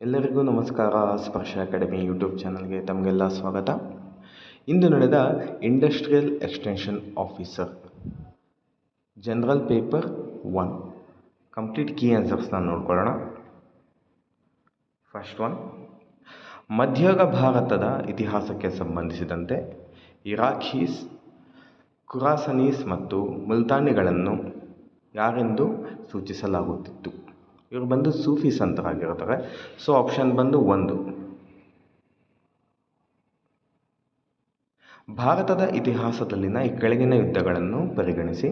ಎಲ್ಲರಿಗೂ ನಮಸ್ಕಾರ. ಸ್ಪರ್ಶ ಅಕಾಡೆಮಿ ಯೂಟ್ಯೂಬ್ ಚಾನಲ್ಗೆ ತಮಗೆಲ್ಲ ಸ್ವಾಗತ. ಇಂದು ನಡೆದ industrial extension officer general paper 1 complete key ಆನ್ಸರ್ಸ್ನ ನೋಡ್ಕೊಳ್ಳೋಣ. ಫಸ್ಟ್ ಒನ್, ಮಧ್ಯಯುಗ ಭಾರತದ ಇತಿಹಾಸಕ್ಕೆ ಸಂಬಂಧಿಸಿದಂತೆ ಇರಾಖೀಸ್, ಖುರಾಸನೀಸ್ ಮತ್ತು ಮುಲ್ತಾನಿಗಳನ್ನು ಯಾರೆಂದು ಸೂಚಿಸಲಾಗುತ್ತಿತ್ತು? ಇವರು ಬಂದು ಸೂಫೀಸ್ ಅಂತರಾಗಿರ್ತಾರೆ. ಸೊ ಆಪ್ಷನ್ ಬಂದು 1. ಭಾರತದ ಇತಿಹಾಸದಲ್ಲಿನ ಈ ಕೆಳಗಿನ ಯುದ್ಧಗಳನ್ನು ಪರಿಗಣಿಸಿ.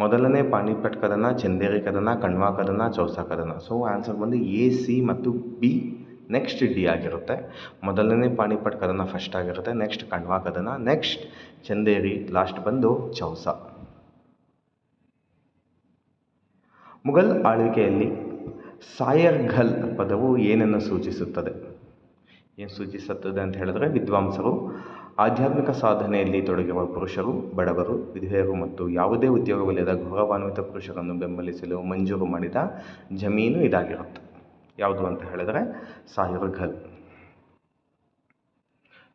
ಮೊದಲನೇ ಪಾಣಿಪಟ್ ಕದನ, ಚಂದೇರಿ ಕದನ, ಕಣ್ವಾ ಕದನ, ಚೌಸಾ ಕದನ. ಸೊ ಆನ್ಸರ್ ಬಂದು ಎ, ಸಿ ಮತ್ತು ಬಿ, ನೆಕ್ಸ್ಟ್ ಡಿ ಆಗಿರುತ್ತೆ. ಮೊದಲನೇ ಪಾಣಿಪಟ್ ಕದನ ಫಸ್ಟ್ ಆಗಿರುತ್ತೆ, ನೆಕ್ಸ್ಟ್ ಕಣ್ವಾ ಕದನ, ನೆಕ್ಸ್ಟ್ ಚಂದೇರಿ, ಲಾಸ್ಟ್ ಬಂದು ಚೌಸಾ. ಮುಘಲ್ ಆಳ್ವಿಕೆಯಲ್ಲಿ ಸಾಯರ್ಘಲ್ ಪದವು ಏನನ್ನು ಸೂಚಿಸುತ್ತದೆ? ಏನು ಸೂಚಿಸುತ್ತದೆ ಅಂತ ಹೇಳಿದ್ರೆ, ವಿದ್ವಾಂಸರು, ಆಧ್ಯಾತ್ಮಿಕ ಸಾಧನೆಯಲ್ಲಿ ತೊಡಗಿರುವ ಪುರುಷರು, ಬಡವರು, ವಿಧವೆಯರು ಮತ್ತು ಯಾವುದೇ ಉದ್ಯೋಗವಿಲ್ಲದ ಗೌರವಾನ್ವಿತ ಪುರುಷರನ್ನು ಬೆಂಬಲಿಸಲು ಮಂಜೂರು ಮಾಡಿದ ಜಮೀನು ಇದಾಗಿರುತ್ತೆ. ಯಾವುದು ಅಂತ ಹೇಳಿದ್ರೆ ಸಾಯರ್ಘಲ್.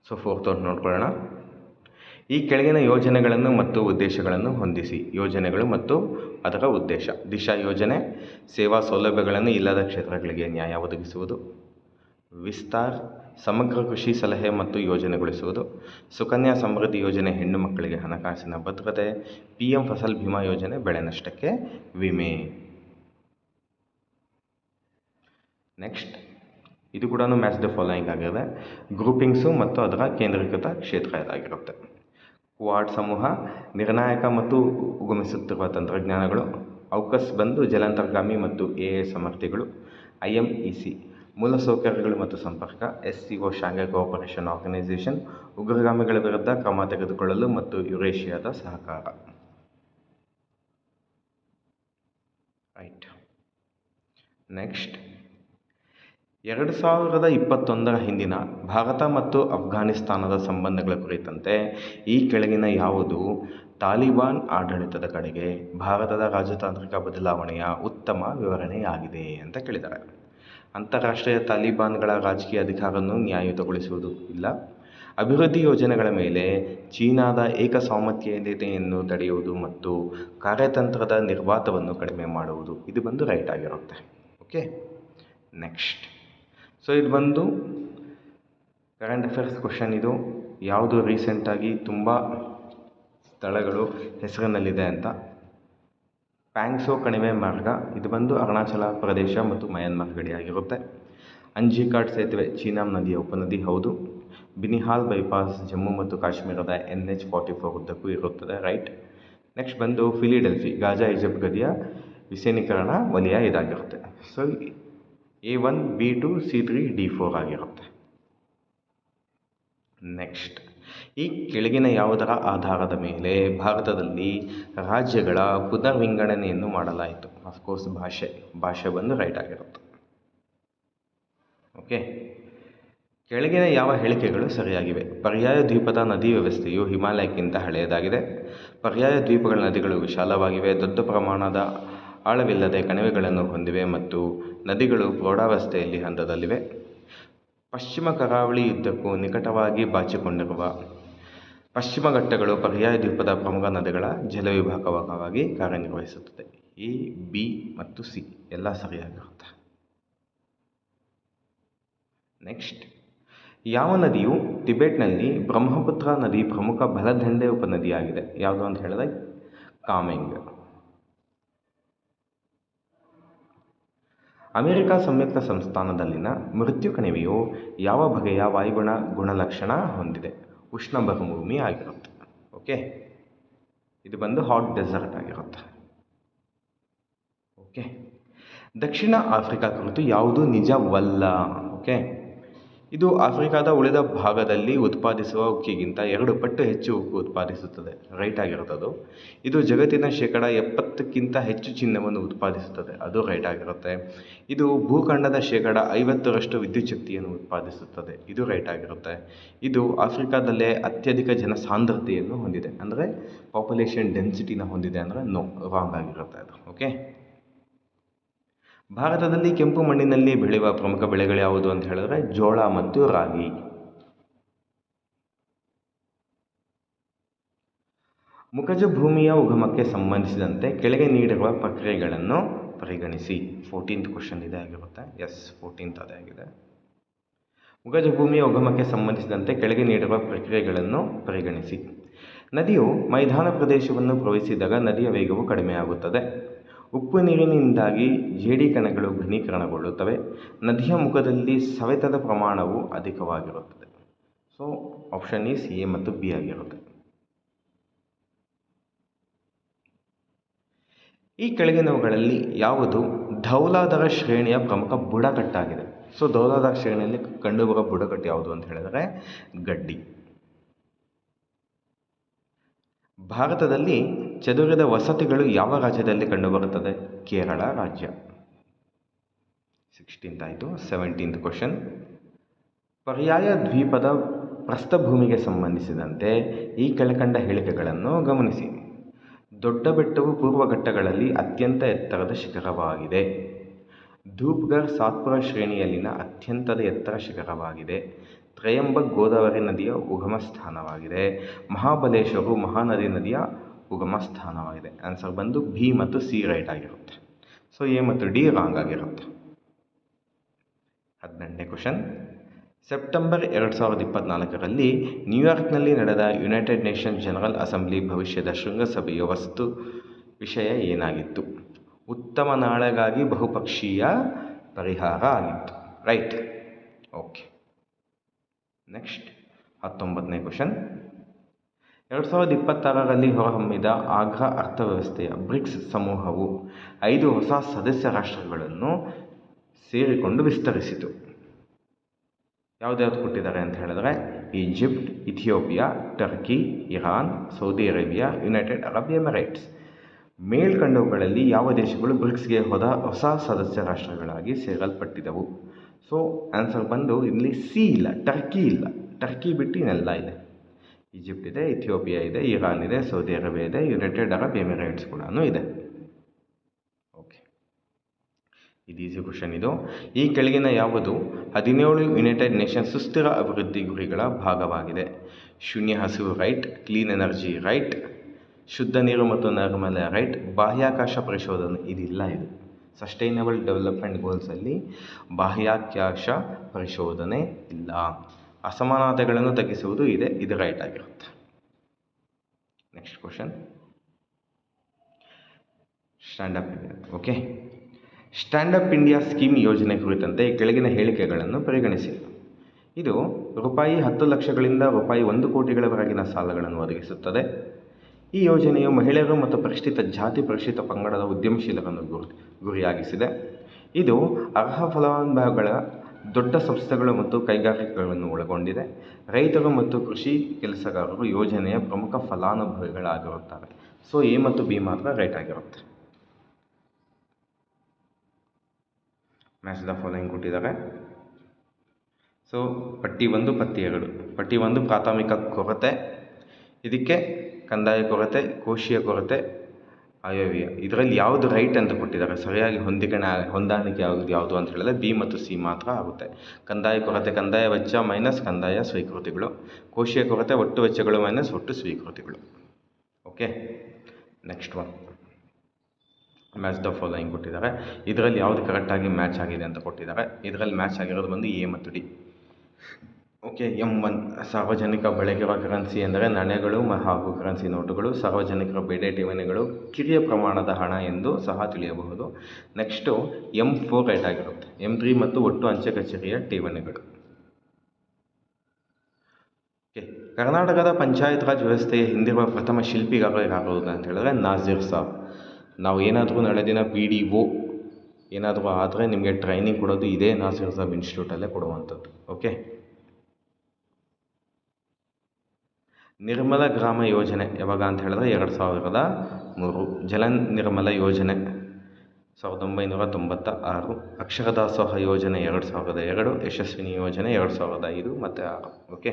ಸೊ ಫೋರ್ತ್ ಒಂದು ನೋಡ್ಕೊಳ್ಳೋಣ. ಈ ಕೆಳಗಿನ ಯೋಜನೆಗಳನ್ನು ಮತ್ತು ಉದ್ದೇಶಗಳನ್ನು ಹೊಂದಿಸಿ. ಯೋಜನೆಗಳು ಮತ್ತು ಅದರ ಉದ್ದೇಶ. ದಿಶಾ ಯೋಜನೆ, ಸೇವಾ ಸೌಲಭ್ಯಗಳನ್ನು ಇಲ್ಲದ ಕ್ಷೇತ್ರಗಳಿಗೆ ನ್ಯಾಯ ಒದಗಿಸುವುದು. ವಿಸ್ತಾರ್, ಸಮಗ್ರ ಕೃಷಿ ಸಲಹೆ ಮತ್ತು ಯೋಜನೆಗೊಳಿಸುವುದು. ಸುಕನ್ಯಾ ಸಮೃದ್ಧಿ ಯೋಜನೆ, ಹೆಣ್ಣು ಮಕ್ಕಳಿಗೆ ಹಣಕಾಸಿನ ಭದ್ರತೆ. PM ಫಸಲ್ ಭೀಮಾ ಯೋಜನೆ, ಬೆಳೆ ನಷ್ಟಕ್ಕೆ ವಿಮೆ. ನೆಕ್ಸ್ಟ್, ಇದು ಕೂಡ ಮ್ಯಾಚ್ ದ ಫಾಲೋಯಿಂಗ್ ಆಗಿದೆ. ಗ್ರೂಪಿಂಗ್ಸು ಮತ್ತು ಅದರ ಕೇಂದ್ರೀಕೃತ ಕ್ಷೇತ್ರ ಇದಾಗಿರುತ್ತೆ. ಕ್ವಾಡ್ ಸಮೂಹ, ನಿರ್ಣಾಯಕ ಮತ್ತು ಉಗಮಿಸುತ್ತಿರುವ ತಂತ್ರಜ್ಞಾನಗಳು. ಔಕಸ್ ಬಂದು ಜಲಾಂತರ್ಗಾಮಿ ಮತ್ತು AI ಸಮರ್ಥಿಗಳು. IMEC, ಮೂಲಸೌಕರ್ಯಗಳು ಮತ್ತು ಸಂಪರ್ಕ. SCO, ಶಾಂಘೈ ಕೋಆಪರೇಷನ್ ಆರ್ಗನೈಸೇಷನ್, ಉಗ್ರಗಾಮಿಗಳ ವಿರುದ್ಧ ಕ್ರಮ ತೆಗೆದುಕೊಳ್ಳಲು ಮತ್ತು ಯುರೇಷಿಯಾದ ಸಹಕಾರ. ರೈಟ್. ನೆಕ್ಸ್ಟ್, 2021 ಹಿಂದಿನ ಭಾರತ ಮತ್ತು ಅಫ್ಘಾನಿಸ್ತಾನದ ಸಂಬಂಧಗಳ ಕುರಿತಂತೆ ಈ ಕೆಳಗಿನ ಯಾವುದು ತಾಲಿಬಾನ್ ಆಡಳಿತದ ಕಡೆಗೆ ಭಾರತದ ರಾಜತಾಂತ್ರಿಕ ಬದಲಾವಣೆಯ ಉತ್ತಮ ವಿವರಣೆಯಾಗಿದೆ ಅಂತ ಕೇಳಿದ್ದಾರೆ. ಅಂತಾರಾಷ್ಟ್ರೀಯ ತಾಲಿಬಾನ್ಗಳ ರಾಜಕೀಯ ಅಧಿಕಾರವನ್ನು ನ್ಯಾಯಯುತಗೊಳಿಸುವುದು ಇಲ್ಲ. ಅಭಿವೃದ್ಧಿ ಯೋಜನೆಗಳ ಮೇಲೆ ಚೀನಾದ ಏಕಸ್ವಾಮ್ಯತೆಯನ್ನು ತಡೆಯುವುದು ಮತ್ತು ಕಾರ್ಯತಂತ್ರದ ನಿರ್ವಾತವನ್ನು ಕಡಿಮೆ ಮಾಡುವುದು. ಇದು ಬಂದು ರೈಟ್ ಆಗಿರುತ್ತೆ. ಓಕೆ. ನೆಕ್ಸ್ಟ್, ಸೊ ಇದು ಬಂದು ಕರೆಂಟ್ ಅಫೇರ್ಸ್ ಕ್ವಶನ್. ಇದು ಯಾವುದು ರೀಸೆಂಟಾಗಿ ತುಂಬ ಸ್ಥಳಗಳು ಹೆಸರಿನಲ್ಲಿದೆ ಅಂತ. ಪ್ಯಾಂಗ್ಸೋ ಕಣಿವೆ ಮಾರ್ಗ, ಇದು ಬಂದು ಅರುಣಾಚಲ ಪ್ರದೇಶ ಮತ್ತು ಮಯನ್ಮಾರ್ ಗಡಿಯಾಗಿರುತ್ತೆ. ಅಂಜಿಕಾಡ್ ಸೇತುವೆ ಚೀನಾಂ ನದಿಯ ಉಪನದಿ, ಹೌದು. ಬಿನಿಹಾಲ್ ಬೈಪಾಸ್ ಜಮ್ಮು ಮತ್ತು ಕಾಶ್ಮೀರದ NH-44 ಉದ್ದಕ್ಕೂ ಇರುತ್ತದೆ, ರೈಟ್. ನೆಕ್ಸ್ಟ್ ಬಂದು ಫಿಲಿಡೆಲ್ಫಿ, ಗಾಜಾ ಈಜಿಪ್ಟ್ ಗಡಿಯ ವಿಸೇನೀಕರಣ ವಲಯ ಇದಾಗಿರುತ್ತೆ. So A1, B2, C3, D4 ಆಗಿರುತ್ತೆ. ನೆಕ್ಸ್ಟ್, ಈ ಕೆಳಗಿನ ಯಾವುದರ ಆಧಾರದ ಮೇಲೆ ಭಾರತದಲ್ಲಿ ರಾಜ್ಯಗಳ ಪುನರ್ವಿಂಗಡಣೆಯನ್ನು ಮಾಡಲಾಯಿತು? ಅಫ್ಕೋರ್ಸ್ ಭಾಷೆ ಬಂದು ರೈಟ್ ಆಗಿರುತ್ತೆ. ಓಕೆ. ಕೆಳಗಿನ ಯಾವ ಹೇಳಿಕೆಗಳು ಸರಿಯಾಗಿವೆ? ಪರ್ಯಾಯ ದ್ವೀಪದ ನದಿ ವ್ಯವಸ್ಥೆಯು ಹಿಮಾಲಯಕ್ಕಿಂತ ಹಳೆಯದಾಗಿದೆ. ಪರ್ಯಾಯ ದ್ವೀಪಗಳ ನದಿಗಳು ವಿಶಾಲವಾಗಿವೆ, ದೊಡ್ಡ ಪ್ರಮಾಣದ ಆಳವಿಲ್ಲದೆ ಕಣಿವೆಗಳನ್ನು ಹೊಂದಿವೆ ಮತ್ತು ನದಿಗಳು ಪ್ರೌಢಾವಸ್ಥೆಯಲ್ಲಿ ಹಂತದಲ್ಲಿವೆ. ಪಶ್ಚಿಮ ಕರಾವಳಿ ಯುದ್ಧಕ್ಕೂ ನಿಕಟವಾಗಿ ಬಾಚಿಕೊಂಡಿರುವ ಪಶ್ಚಿಮ ಘಟ್ಟಗಳು ಪರ್ಯಾಯ ದ್ವೀಪದ ಪ್ರಮುಖ ನದಿಗಳ ಜಲವಿಭಾಗವಾಗಿ ಕಾರ್ಯನಿರ್ವಹಿಸುತ್ತದೆ. A, B ಮತ್ತು C ಎಲ್ಲ ಸರಿಯಾಗಿರುತ್ತೆ. ನೆಕ್ಸ್ಟ್, ಯಾವ ನದಿಯು ಟಿಬೆಟ್ನಲ್ಲಿ ಬ್ರಹ್ಮಪುತ್ರ ನದಿ ಪ್ರಮುಖ ಬಲದಂಡೆ ಉಪನದಿಯಾಗಿದೆ? ಯಾವುದು ಅಂತ ಹೇಳಿದ್ರೆ ಕಾಮೆಂಗ್. ಅಮೆರಿಕ ಸಂಯುಕ್ತ ಸಂಸ್ಥಾನದಲ್ಲಿನ ಮೃತ್ಯು ಕಣಿವೆಯು ಯಾವ ಬಗೆಯ ವಾಯುಗುಣ ಗುಣಲಕ್ಷಣ ಹೊಂದಿದೆ? ಉಷ್ಣ ಮರುಭೂಮಿ ಆಗಿರುತ್ತೆ. ಓಕೆ. ಇದು ಬಂದು ಹಾಟ್ ಡೆಸರ್ಟ್ ಆಗಿರುತ್ತೆ. ಓಕೆ. ದಕ್ಷಿಣ ಆಫ್ರಿಕಾ ಕುರಿತು ಯಾವುದು ನಿಜವಲ್ಲ? ಓಕೆ. ಇದು ಆಫ್ರಿಕಾದ ಉಳಿದ ಭಾಗದಲ್ಲಿ ಉತ್ಪಾದಿಸುವ ಉಕ್ಕಿಗಿಂತ 2 ಪಟ್ಟು ಹೆಚ್ಚು ಉಕ್ಕು ಉತ್ಪಾದಿಸುತ್ತದೆ, ರೈಟ್ ಆಗಿರುತ್ತದು. ಇದು ಜಗತ್ತಿನ 70% ಹೆಚ್ಚು ಚಿನ್ನವನ್ನು ಉತ್ಪಾದಿಸುತ್ತದೆ, ಅದು ರೈಟ್ ಆಗಿರುತ್ತೆ. ಇದು ಭೂಖಂಡದ 50% ವಿದ್ಯುತ್ ಶಕ್ತಿಯನ್ನು ಉತ್ಪಾದಿಸುತ್ತದೆ, ಇದು ರೈಟ್ ಆಗಿರುತ್ತೆ. ಇದು ಆಫ್ರಿಕಾದಲ್ಲೇ ಅತ್ಯಧಿಕ ಜನಸಾಂದ್ರತೆಯನ್ನು ಹೊಂದಿದೆ, ಅಂದರೆ ಪಾಪ್ಯುಲೇಷನ್ ಡೆನ್ಸಿಟಿನ ಹೊಂದಿದೆ ಅಂದರೆ ನೋ, ರಾಂಗ್ ಆಗಿರುತ್ತೆ ಅದು. ಓಕೆ. ಭಾರತದಲ್ಲಿ ಕೆಂಪು ಮಣ್ಣಿನಲ್ಲಿ ಬೆಳೆಯುವ ಪ್ರಮುಖ ಬೆಳೆಗಳು ಯಾವುದು ಅಂತ ಹೇಳಿದ್ರೆ ಜೋಳ ಮತ್ತು ರಾಗಿ. ಮುಖಜ ಭೂಮಿಯ ಉಗಮಕ್ಕೆ ಸಂಬಂಧಿಸಿದಂತೆ ಕೆಳಗೆ ನೀಡಿರುವ ಪ್ರಕ್ರಿಯೆಗಳನ್ನು ಪರಿಗಣಿಸಿ. 14th ಕ್ವಶನ್ ಇದೇ ಆಗಿರುತ್ತೆ. 14th ಅದೇ ಆಗಿದೆ. ಮುಖಜ ಭೂಮಿಯ ಉಗಮಕ್ಕೆ ಸಂಬಂಧಿಸಿದಂತೆ ಕೆಳಗೆ ನೀಡಿರುವ ಪ್ರಕ್ರಿಯೆಗಳನ್ನು ಪರಿಗಣಿಸಿ. ನದಿಯು ಮೈದಾನ ಪ್ರದೇಶವನ್ನು ಪ್ರವೇಶಿಸಿದಾಗ ನದಿಯ ವೇಗವು ಕಡಿಮೆಯಾಗುತ್ತದೆ. ಉಪ್ಪು ನೀರಿನಿಂದಾಗಿ ಜೇಡಿ ಕಣಗಳು ಘನೀಕರಣಗೊಳ್ಳುತ್ತವೆ. ನದಿಯ ಮುಖದಲ್ಲಿ ಸವೆತದ ಪ್ರಮಾಣವು ಅಧಿಕವಾಗಿರುತ್ತದೆ. ಸೊ ಆಪ್ಷನ್ ಈಸ್ ಎ ಮತ್ತು ಬಿ ಆಗಿರುತ್ತೆ. ಈ ಕೆಳಗಿನವುಗಳಲ್ಲಿ ಯಾವುದು ಧೌಲಾಧಾರ ಶ್ರೇಣಿಯ ಪ್ರಮುಖ ಬುಡಕಟ್ಟಾಗಿದೆ? ಸೊ ಧೌಲಾಧಾರ ಶ್ರೇಣಿಯಲ್ಲಿ ಕಂಡುಬರುವ ಬುಡಕಟ್ಟು ಯಾವುದು ಅಂತ ಹೇಳಿದರೆ ಗಡ್ಡಿ. ಭಾರತದಲ್ಲಿ ಚದುರಿದ ವಸತಿಗಳು ಯಾವ ರಾಜ್ಯದಲ್ಲಿ ಕಂಡುಬರುತ್ತದೆ? ಕೇರಳ ರಾಜ್ಯ. 16th ಆಯಿತು. 17th question. ಪರ್ಯಾಯ ದ್ವೀಪದ ಪ್ರಸ್ಥಭೂಮಿಗೆ ಸಂಬಂಧಿಸಿದಂತೆ ಈ ಕೆಳಕಂಡ ಹೇಳಿಕೆಗಳನ್ನು ಗಮನಿಸಿ. ದೊಡ್ಡ ಬೆಟ್ಟವು ಪೂರ್ವ ಘಟ್ಟಗಳಲ್ಲಿ ಅತ್ಯಂತ ಎತ್ತರದ ಶಿಖರವಾಗಿದೆ. ಧೂಪ್ಗರ್ ಸಾತ್ಪುರ ಶ್ರೇಣಿಯಲ್ಲಿನ ಅತ್ಯಂತದ ಎತ್ತರ ಶಿಖರವಾಗಿದೆ. ತ್ರಯಂಬಕ್ ಗೋದಾವರಿ ನದಿಯ ಉಗಮ ಸ್ಥಾನವಾಗಿದೆ. ಮಹಾಬಲೇಶ್ವರವು ಮಹಾನದಿ ನದಿಯ ಉಗಮ ಸ್ಥಾನವಾಗಿದೆ. ಆನ್ಸರ್ ಬಂದು ಬಿ ಮತ್ತು ಸಿ ರೈಟ್ ಆಗಿರುತ್ತೆ. ಸೊ ಎ ಮತ್ತು ಡಿ ರಾಂಗ್ ಆಗಿರುತ್ತೆ. 18ನೇ ಕ್ವಶನ್. ಸೆಪ್ಟೆಂಬರ್ 2024ರಲ್ಲಿ ನ್ಯೂಯಾರ್ಕ್ನಲ್ಲಿ ನಡೆದ ಯುನೈಟೆಡ್ ನೇಷನ್ಸ್ ಜನರಲ್ ಅಸೆಂಬ್ಲಿ ಭವಿಷ್ಯದ ಶೃಂಗಸಭೆಯ ವಿಷಯ ಏನಾಗಿತ್ತು? ಉತ್ತಮ ನಾಳೆಗಾಗಿ ಬಹುಪಕ್ಷೀಯ ಪರಿಹಾರ ಆಗಿತ್ತು. ರೈಟ್. ಓಕೆ. ನೆಕ್ಸ್ಟ್ 19ನೇ ಕ್ವಶನ್. 2026ರಲ್ಲಿ ಹೊರಹೊಮ್ಮಿದ ಆಗ್ರಾ ಅರ್ಥವ್ಯವಸ್ಥೆಯ ಬ್ರಿಕ್ಸ್ ಸಮೂಹವು 5 ಹೊಸ ಸದಸ್ಯ ರಾಷ್ಟ್ರಗಳನ್ನು ಸೇರಿಕೊಂಡು ವಿಸ್ತರಿಸಿತು. ಯಾವುದ್ಯಾವ್ದು ಕೊಟ್ಟಿದ್ದಾರೆ ಅಂತ ಹೇಳಿದ್ರೆ Egypt, Ethiopia, Turkey, Iran, Saudi Arabia, United Arab Emirates. ಮೇಲ್ಕಂಡವುಗಳಲ್ಲಿ ಯಾವ ದೇಶಗಳು ಬ್ರಿಕ್ಸ್ಗೆ ಹೊಸ ಸದಸ್ಯ ರಾಷ್ಟ್ರಗಳಾಗಿ ಸೇರಲ್ಪಟ್ಟಿದವು? ಸೊ ಆನ್ಸರ್ ಬಂದು ಇಲ್ಲಿ ಸಿ ಇಲ್ಲ, ಟರ್ಕಿ ಇಲ್ಲ. ಟರ್ಕಿ ಬಿಟ್ಟು ಇನ್ನೆಲ್ಲ ಇದೆ. ಈಜಿಪ್ಟ್ ಇದೆ, ಇಥಿಯೋಪಿಯಾ ಇದೆ, ಇರಾನ್ ಇದೆ, ಸೌದಿ ಅರೇಬಿಯಾ ಇದೆ, ಯುನೈಟೆಡ್ ಅರಬ್ ಎಮಿರೇಟ್ಸ್ ಕೂಡ ಇದೆ. ಓಕೆ, ಇದು ಈಸಿ ಕ್ವಶನ್. ಇದು ಈ ಕೆಳಗಿನ ಯಾವುದು 17 ಯುನೈಟೆಡ್ ನೇಷನ್ಸ್ ಸುಸ್ಥಿರ ಅಭಿವೃದ್ಧಿ ಗುರಿಗಳ ಭಾಗವಾಗಿದೆ? ಶೂನ್ಯ ಹಸಿವು ರೈಟ್, ಕ್ಲೀನ್ ಎನರ್ಜಿ ರೈಟ್, ಶುದ್ಧ ನೀರು ಮತ್ತು ನೈರ್ಮಲ್ಯ ರೈಟ್, ಬಾಹ್ಯಾಕಾಶ ಪರಿಶೋಧನೆ ಇದಿಲ್ಲ. ಇದು ಸಸ್ಟೈನಬಲ್ ಡೆವಲಪ್ಮೆಂಟ್ ಗೋಲ್ಸಲ್ಲಿ ಬಾಹ್ಯಾಕಾಶ ಪರಿಶೋಧನೆ ಇಲ್ಲ. ಅಸಮಾನತೆಗಳನ್ನು ತಗ್ಗಿಸುವುದು ಇದೆ, ಇದು ರೈಟ್ ಆಗಿರುತ್ತೆ. Next question. Stand up India. Okay, stand up India scheme ಯೋಜನೆ ಕುರಿತಂತೆ ಕೆಳಗಿನ ಹೇಳಿಕೆಗಳನ್ನು ಪರಿಗಣಿಸಿ. ಇದು ರೂಪಾಯಿ 10 ಲಕ್ಷಗಳಿಂದ ರೂಪಾಯಿ 1 ಕೋಟಿಗಳವರೆಗಿನ ಸಾಲಗಳನ್ನು ಒದಗಿಸುತ್ತದೆ. ಈ ಯೋಜನೆಯು ಮಹಿಳೆಯರು ಮತ್ತು ಪರಿಶಿಷ್ಟ ಜಾತಿ, ಪರಿಶಿಷ್ಟ ಪಂಗಡದ ಉದ್ಯಮಶೀಲರನ್ನು ಗುರಿಯಾಗಿಸಿದೆ. ಇದು ಅರ್ಹ ಫಲಾನುಭವಿಗಳ ದೊಡ್ಡ ಸಂಸ್ಥೆಗಳು ಮತ್ತು ಕೈಗಾರಿಕೆಗಳನ್ನು ಒಳಗೊಂಡಿದೆ. ರೈತರು ಮತ್ತು ಕೃಷಿ ಕೆಲಸಗಾರರು ಯೋಜನೆಯ ಪ್ರಮುಖ ಫಲಾನುಭವಿಗಳಾಗಿರುತ್ತಾರೆ. ಸೊ ಎ ಮತ್ತು ಬಿ ಮಾತ್ರ ರೈಟ್ ಆಗಿರುತ್ತೆ. ಮ್ಯಾಚ್ ದ ಫಾಲೋಯಿಂಗ್ ಕೊಟ್ಟಿದ್ದಾರೆ. ಸೊ ಪಟ್ಟಿ 1, ಪಟ್ಟಿ 2. ಪಟ್ಟಿ 1 ಪ್ರಾಥಮಿಕ ಕೊರತೆ, ಇದಕ್ಕೆ ಕಂದಾಯ ಕೊರತೆ, ಕೋಶೀಯ ಕೊರತೆ, ಆಯವ್ಯಯ. ಇದರಲ್ಲಿ ಯಾವುದು ರೈಟ್ ಅಂತ ಕೊಟ್ಟಿದ್ದಾರೆ, ಸರಿಯಾಗಿ ಹೊಂದಾಣಿಕೆ ಯಾವುದು ಅಂತ ಹೇಳಿದ್ರೆ ಬಿ ಮತ್ತು ಸಿ ಮಾತ್ರ ಆಗುತ್ತೆ. ಕಂದಾಯ ಕೊರತೆ ಕಂದಾಯ ವೆಚ್ಚ ಮೈನಸ್ ಕಂದಾಯ ಸ್ವೀಕೃತಿಗಳು. ಕೋಶೀಯ ಕೊರತೆ ಒಟ್ಟು ವೆಚ್ಚಗಳು ಮೈನಸ್ ಒಟ್ಟು ಸ್ವೀಕೃತಿಗಳು. Okay, next one. Match the following ಕೊಟ್ಟಿದ್ದಾರೆ. ಇದರಲ್ಲಿ ಯಾವುದು ಕರೆಕ್ಟಾಗಿ ಮ್ಯಾಚ್ ಆಗಿದೆ ಅಂತ ಕೊಟ್ಟಿದ್ದಾರೆ. ಇದರಲ್ಲಿ ಮ್ಯಾಚ್ ಆಗಿರೋದು ಬಂದು ಎ ಮತ್ತು ಡಿ. ಓಕೆ, M1 ಸಾರ್ವಜನಿಕ ಬಳಕೆಯ ಕರೆನ್ಸಿ ಎಂದರೆ ನಾಣ್ಯಗಳು ಹಾಗೂ ಕರೆನ್ಸಿ ನೋಟುಗಳು. ಸಾರ್ವಜನಿಕರ ಬೇಡಿಕೆ ಠೇವಣಿಗಳು ಕಿರಿಯ ಪ್ರಮಾಣದ ಹಣ ಎಂದು ಸಹ ತಿಳಿಯಬಹುದು. ನೆಕ್ಸ್ಟು M4 ರೈಟ್ ಆಗಿರುತ್ತೆ. M3 ಮತ್ತು ಒಟ್ಟು ಅಂಚೆ ಕಚೇರಿಯ ಠೇವಣಿಗಳು. ಓಕೆ, ಕರ್ನಾಟಕದ ಪಂಚಾಯತ್ ರಾಜ್ ವ್ಯವಸ್ಥೆಯ ಹಿಂದಿರುವ ಪ್ರಥಮ ಶಿಲ್ಪಿಗಾರ ಯಾರು ಅಂತ ಹೇಳಿದ್ರೆ ನಾಜೀರ್ ಸಾಬ್. ನಾವು ಏನಾದರೂ ನಡೆದಿನ PDO ಏನಾದರೂ ಆದರೆ ನಿಮಗೆ ಟ್ರೈನಿಂಗ್ ಕೊಡೋದು ಇದೇ ನಾಜೀರ್ ಸಾಬ್ ಇನ್ಸ್ಟಿಟ್ಯೂಟಲ್ಲೇ ಕೊಡುವಂಥದ್ದು. ಓಕೆ, ನಿರ್ಮಲ ಗ್ರಾಮ ಯೋಜನೆ ಯಾವಾಗ ಅಂತ ಹೇಳಿದ್ರೆ 2003. ಜಲ ನಿರ್ಮಲ ಯೋಜನೆ 1996. ಅಕ್ಷರ ದಾಸೋಹ ಯೋಜನೆ 2002. ಯಶಸ್ವಿನಿ ಯೋಜನೆ 2005 ಮತ್ತು 6. ಓಕೆ,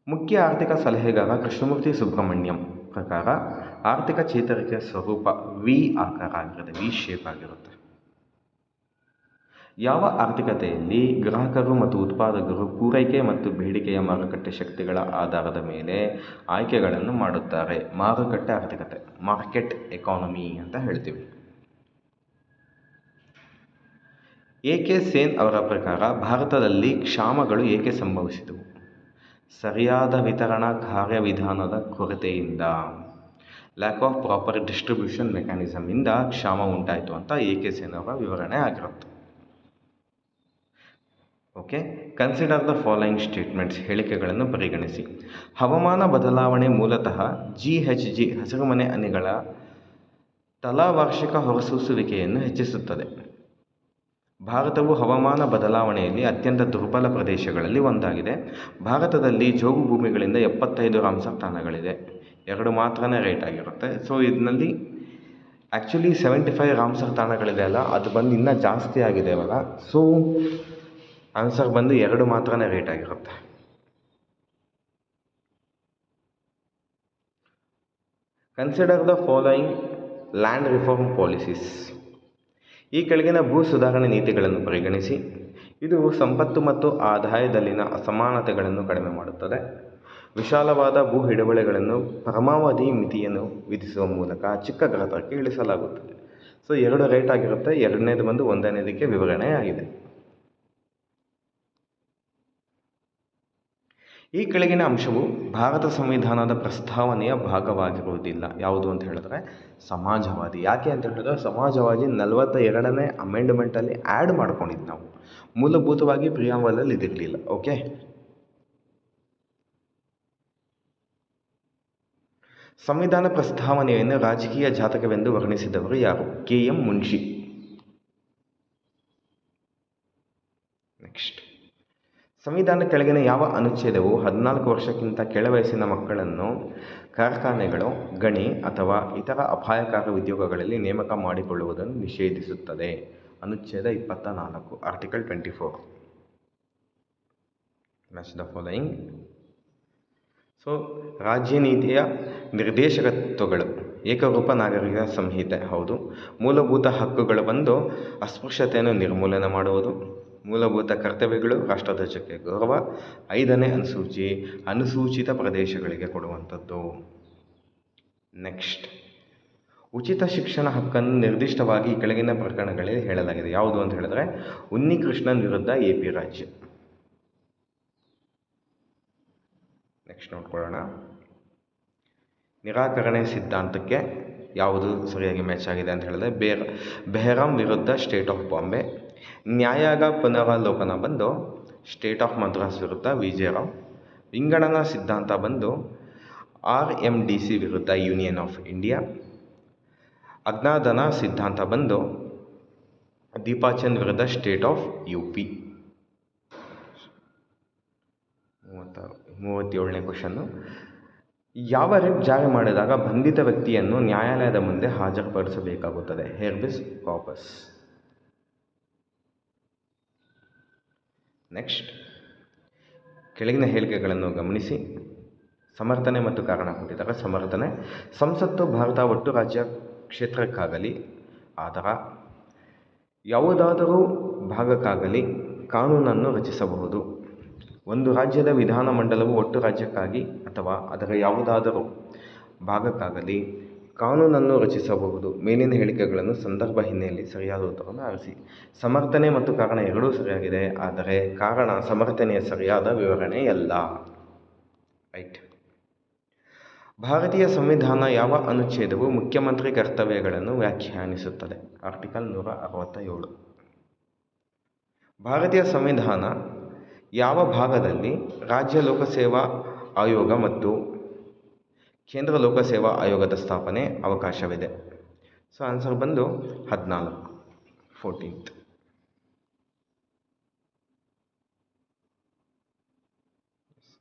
ಮುಖ್ಯ ಆರ್ಥಿಕ ಸಲಹೆಗಾರ ಕೃಷ್ಣಮೂರ್ತಿ ಸುಬ್ರಹ್ಮಣ್ಯಂ ಪ್ರಕಾರ ಆರ್ಥಿಕ ಚೇತರಿಕೆಯ ಸ್ವರೂಪ ವಿ ಆಕಾರ ಆಗಿರುತ್ತೆ, ವಿ ಶೇಪ್ ಆಗಿರುತ್ತೆ. ಯಾವ ಆರ್ಥಿಕತೆಯಲ್ಲಿ ಗ್ರಾಹಕರು ಮತ್ತು ಉತ್ಪಾದಕರು ಪೂರೈಕೆ ಮತ್ತು ಬೇಡಿಕೆಯ ಮಾರುಕಟ್ಟೆ ಶಕ್ತಿಗಳ ಆಧಾರದ ಮೇಲೆ ಆಯ್ಕೆಗಳನ್ನು ಮಾಡುತ್ತಾರೆ? ಮಾರುಕಟ್ಟೆ ಆರ್ಥಿಕತೆ, ಮಾರ್ಕೆಟ್ ಎಕಾನಮಿ ಅಂತ ಹೇಳ್ತೀವಿ. ಎ.ಕೆ. ಸೇನ್ ಅವರ ಪ್ರಕಾರ ಭಾರತದಲ್ಲಿ ಕ್ಷಾಮಗಳು ಏಕೆ ಸಂಭವಿಸಿದವು? ಸರಿಯಾದ ವಿತರಣಾ ಕಾರ್ಯವಿಧಾನದ ಕೊರತೆಯಿಂದ, lack of proper distribution mechanism ಇಂದ ಕ್ಷಾಮ ಉಂಟಾಯಿತು ಅಂತ ಎ.ಕೆ. ಸೇನ್ ಅವರ ವಿವರಣೆ ಆಗಿರುತ್ತೆ. Okay, consider the following statements, ಹೇಳಿಕೆಗಳನ್ನು ಪರಿಗಣಿಸಿ. ಹವಾಮಾನ ಬದಲಾವಣೆ ಮೂಲತಃ GHG ಹಸಿರುಮನೆ ಅನಿಗಳ ತಲಾವಾರ್ಷಿಕ ಹೊರಸೂಸುವಿಕೆಯನ್ನು ಹೆಚ್ಚಿಸುತ್ತದೆ. ಭಾರತವು ಹವಾಮಾನ ಬದಲಾವಣೆಯಲ್ಲಿ ಅತ್ಯಂತ ದುರ್ಬಲ ಪ್ರದೇಶಗಳಲ್ಲಿ ಒಂದಾಗಿದೆ. ಭಾರತದಲ್ಲಿ ಜೋಗು ಭೂಮಿಗಳಿಂದ 75 ರಾಮ್ಸರ್ ತಾಣಗಳಿದೆ, 2 ಮಾತ್ರನೇ ರೇಟ್ ಆಗಿರುತ್ತೆ. ಸೊ ಇದರಲ್ಲಿ ಆ್ಯಕ್ಚುಲಿ 75 ರಾಮ್ಸರ್ ತಾಣಗಳಿದೆ ಅಲ್ಲ, ಅದು ಬಂದು ಇನ್ನೂ ಜಾಸ್ತಿ ಆಗಿದೆ ಇವಾಗ. ಸೊ ಆನ್ಸರ್ ಬಂದು 2 ಮಾತ್ರನೇ ರೇಟ್ ಆಗಿರುತ್ತೆ. Consider the following land reform policies. ಈ ಕೆಳಗಿನ ಭೂ ಸುಧಾರಣೆ ನೀತಿಗಳನ್ನು ಪರಿಗಣಿಸಿ. ಇದು ಸಂಪತ್ತು ಮತ್ತು ಆದಾಯದಲ್ಲಿನ ಅಸಮಾನತೆಗಳನ್ನು ಕಡಿಮೆ ಮಾಡುತ್ತದೆ. ವಿಶಾಲವಾದ ಭೂ ಹಿಡುವಳಿಗಳನ್ನು ಪರಮಾವಧಿ ಮಿತಿಯನ್ನು ವಿಧಿಸುವ ಮೂಲಕ ಚಿಕ್ಕ ಗಾತ್ರಕ್ಕೆ ಇಳಿಸಲಾಗುತ್ತದೆ. ಸೊ 2 ರೇಟ್ ಆಗಿರುತ್ತೆ, 2ನೇದು ಬಂದು 1ನೇದಕ್ಕೆ ವಿವರಣೆ ಆಗಿದೆ. ಈ ಕೆಳಗಿನ ಅಂಶವು ಭಾರತ ಸಂವಿಧಾನದ ಪ್ರಸ್ತಾವನೆಯ ಭಾಗವಾಗಿರುವುದಿಲ್ಲ. ಯಾವುದು ಅಂತ ಹೇಳಿದ್ರೆ ಸಮಾಜವಾದಿ. ಯಾಕೆ ಅಂತ ಹೇಳಿದ್ರೆ ಸಮಾಜವಾದಿ 42ನೇ ಅಮೆಂಡ್ಮೆಂಟಲ್ಲಿ ಆ್ಯಡ್ ಮಾಡ್ಕೊಂಡಿದ್ದು ನಾವು, ಮೂಲಭೂತವಾಗಿ ಪ್ರಿಯಾಂಬಲಲ್ಲಿ ಇದಿರಲಿಲ್ಲ. ಓಕೆ, ಸಂವಿಧಾನ ಪ್ರಸ್ತಾವನೆಯನ್ನು ರಾಜಕೀಯ ಜಾತಕವೆಂದು ವರ್ಣಿಸಿದವರು ಯಾರು? KM ಮುನ್ಷಿ. ನೆಕ್ಸ್ಟ್, ಸಂವಿಧಾನ ಕೆಳಗಿನ ಯಾವ ಅನುಚ್ಛೇದವು 14 ವರ್ಷಕ್ಕಿಂತ ಕೆಳವಯಸ್ಸಿನ ಮಕ್ಕಳನ್ನು ಕಾರ್ಖಾನೆಗಳು, ಗಣಿ ಅಥವಾ ಇತರ ಅಪಾಯಕಾರಿ ಉದ್ಯೋಗಗಳಲ್ಲಿ ನೇಮಕ ಮಾಡಿಕೊಳ್ಳುವುದನ್ನು ನಿಷೇಧಿಸುತ್ತದೆ? ಅನುಚ್ಛೇದ 24, article 24. Match the following. So ರಾಜ್ಯ ನೀತಿಯ ನಿರ್ದೇಶಕತ್ವಗಳು, ಏಕರೂಪ ನಾಗರಿಕ ಸಂಹಿತೆ, ಹೌದು. ಮೂಲಭೂತ ಹಕ್ಕುಗಳು ಬಂದು ಅಸ್ಪೃಶ್ಯತೆಯನ್ನು ನಿರ್ಮೂಲನೆ ಮಾಡುವುದು. ಮೂಲಭೂತ ಕರ್ತವ್ಯಗಳು, ರಾಷ್ಟ್ರಧ್ವಜಕ್ಕೆ ಗೌರವ. 5ನೇ ಅನುಸೂಚಿ ಅನುಸೂಚಿತ ಪ್ರದೇಶಗಳಿಗೆ ಕೊಡುವಂಥದ್ದು. ನೆಕ್ಸ್ಟ್, ಉಚಿತ ಶಿಕ್ಷಣ ಹಕ್ಕನ್ನು ನಿರ್ದಿಷ್ಟವಾಗಿ ಈ ಕೆಳಗಿನ ಪ್ರಕರಣಗಳಲ್ಲಿ ಹೇಳಲಾಗಿದೆ. ಯಾವುದು ಅಂತ ಹೇಳಿದ್ರೆ ಉನ್ನಿಕೃಷ್ಣನ್ ವಿರುದ್ಧ AP ರಾಜ್ಯ. ನೆಕ್ಸ್ಟ್ ನೋಡ್ಕೊಳ್ಳೋಣ. ನಿರಾಕರಣೆ ಸಿದ್ಧಾಂತಕ್ಕೆ ಯಾವುದು ಸರಿಯಾಗಿ ಮ್ಯಾಚ್ ಆಗಿದೆ ಅಂತ ಹೇಳಿದ್ರೆ ಬೆಹ್ರಾಮ್ ವಿರುದ್ಧ ಸ್ಟೇಟ್ ಆಫ್ ಬಾಂಬೆ. ನ್ಯಾಯಾಗ ಪುನರಾವಲೋಕನ ಬಂದು ಸ್ಟೇಟ್ ಆಫ್ ಮದ್ರಾಸ್ ವಿರುದ್ಧ ವಿಜಯರಾವ್. ವಿಂಗಡನಾ ಸಿದ್ಧಾಂತ ಬಂದು RMDC ವಿರುದ್ಧ ಯೂನಿಯನ್ ಆಫ್ ಇಂಡಿಯಾ. ಅಜ್ಞಾಧನ ಸಿದ್ಧಾಂತ ಬಂದು ದೀಪಾಚಂದ್ ವಿರುದ್ಧ ಸ್ಟೇಟ್ ಆಫ್ UP. 37ನೇ ಕ್ವಶನ್ನು. ಯಾವ ರಿಟ್ ಜಾರಿ ಮಾಡಿದಾಗ ಬಂಧಿತ ವ್ಯಕ್ತಿಯನ್ನು ನ್ಯಾಯಾಲಯದ ಮುಂದೆ ಹಾಜರುಪಡಿಸಬೇಕಾಗುತ್ತದೆ? ಹೇರ್ಬಿಸ್ ಕಾರ್ಪಸ್. ನೆಕ್ಸ್ಟ್, ಕೆಳಗಿನ ಹೇಳಿಕೆಗಳನ್ನು ಗಮನಿಸಿ. ಸಮರ್ಥನೆ ಮತ್ತು ಕಾರಣ ಕೊಟ್ಟಿದ್ದಾರೆ. ಸಮರ್ಥನೆ: ಸಂಸತ್ತು ಭಾರತ ಒಟ್ಟು ರಾಜ್ಯ ಕ್ಷೇತ್ರಕ್ಕಾಗಲಿ ಅದರ ಯಾವುದಾದರೂ ಭಾಗಕ್ಕಾಗಲಿ ಕಾನೂನನ್ನು ರಚಿಸಬಹುದು. ಒಂದು ರಾಜ್ಯದ ವಿಧಾನಮಂಡಲವು ಒಟ್ಟು ರಾಜ್ಯಕ್ಕಾಗಿ ಅಥವಾ ಅದರ ಯಾವುದಾದರೂ ಭಾಗಕ್ಕಾಗಲಿ ಕಾನೂನನ್ನು ರಚಿಸಬಹುದು. ಮೇಲಿನ ಹೇಳಿಕೆಗಳನ್ನು ಸಂದರ್ಭ ಹಿನ್ನೆಲೆಯಲ್ಲಿ ಸರಿಯಾದ ಉತ್ತರವನ್ನು ಆರಿಸಿ. ಸಮರ್ಥನೆ ಮತ್ತು ಕಾರಣ ಎರಡೂ ಸರಿಯಾಗಿದೆ, ಆದರೆ ಕಾರಣ ಸಮರ್ಥನೆಯ ಸರಿಯಾದ ವಿವರಣೆಯಲ್ಲ. ರೈಟ್. ಭಾರತೀಯ ಸಂವಿಧಾನ ಯಾವ ಅನುಚ್ಛೇದವು ಮುಖ್ಯಮಂತ್ರಿ ಕರ್ತವ್ಯಗಳನ್ನು ವ್ಯಾಖ್ಯಾನಿಸುತ್ತದೆ? ಆರ್ಟಿಕಲ್ 167. ಭಾರತೀಯ ಸಂವಿಧಾನ ಯಾವ ಭಾಗದಲ್ಲಿ ರಾಜ್ಯ ಲೋಕಸೇವಾ ಆಯೋಗ ಮತ್ತು ಕೇಂದ್ರ ಲೋಕಸೇವಾ ಆಯೋಗದ ಸ್ಥಾಪನೆ ಅವಕಾಶವಿದೆ? ಸೊ ಆನ್ಸರ್ ಬಂದು 14th.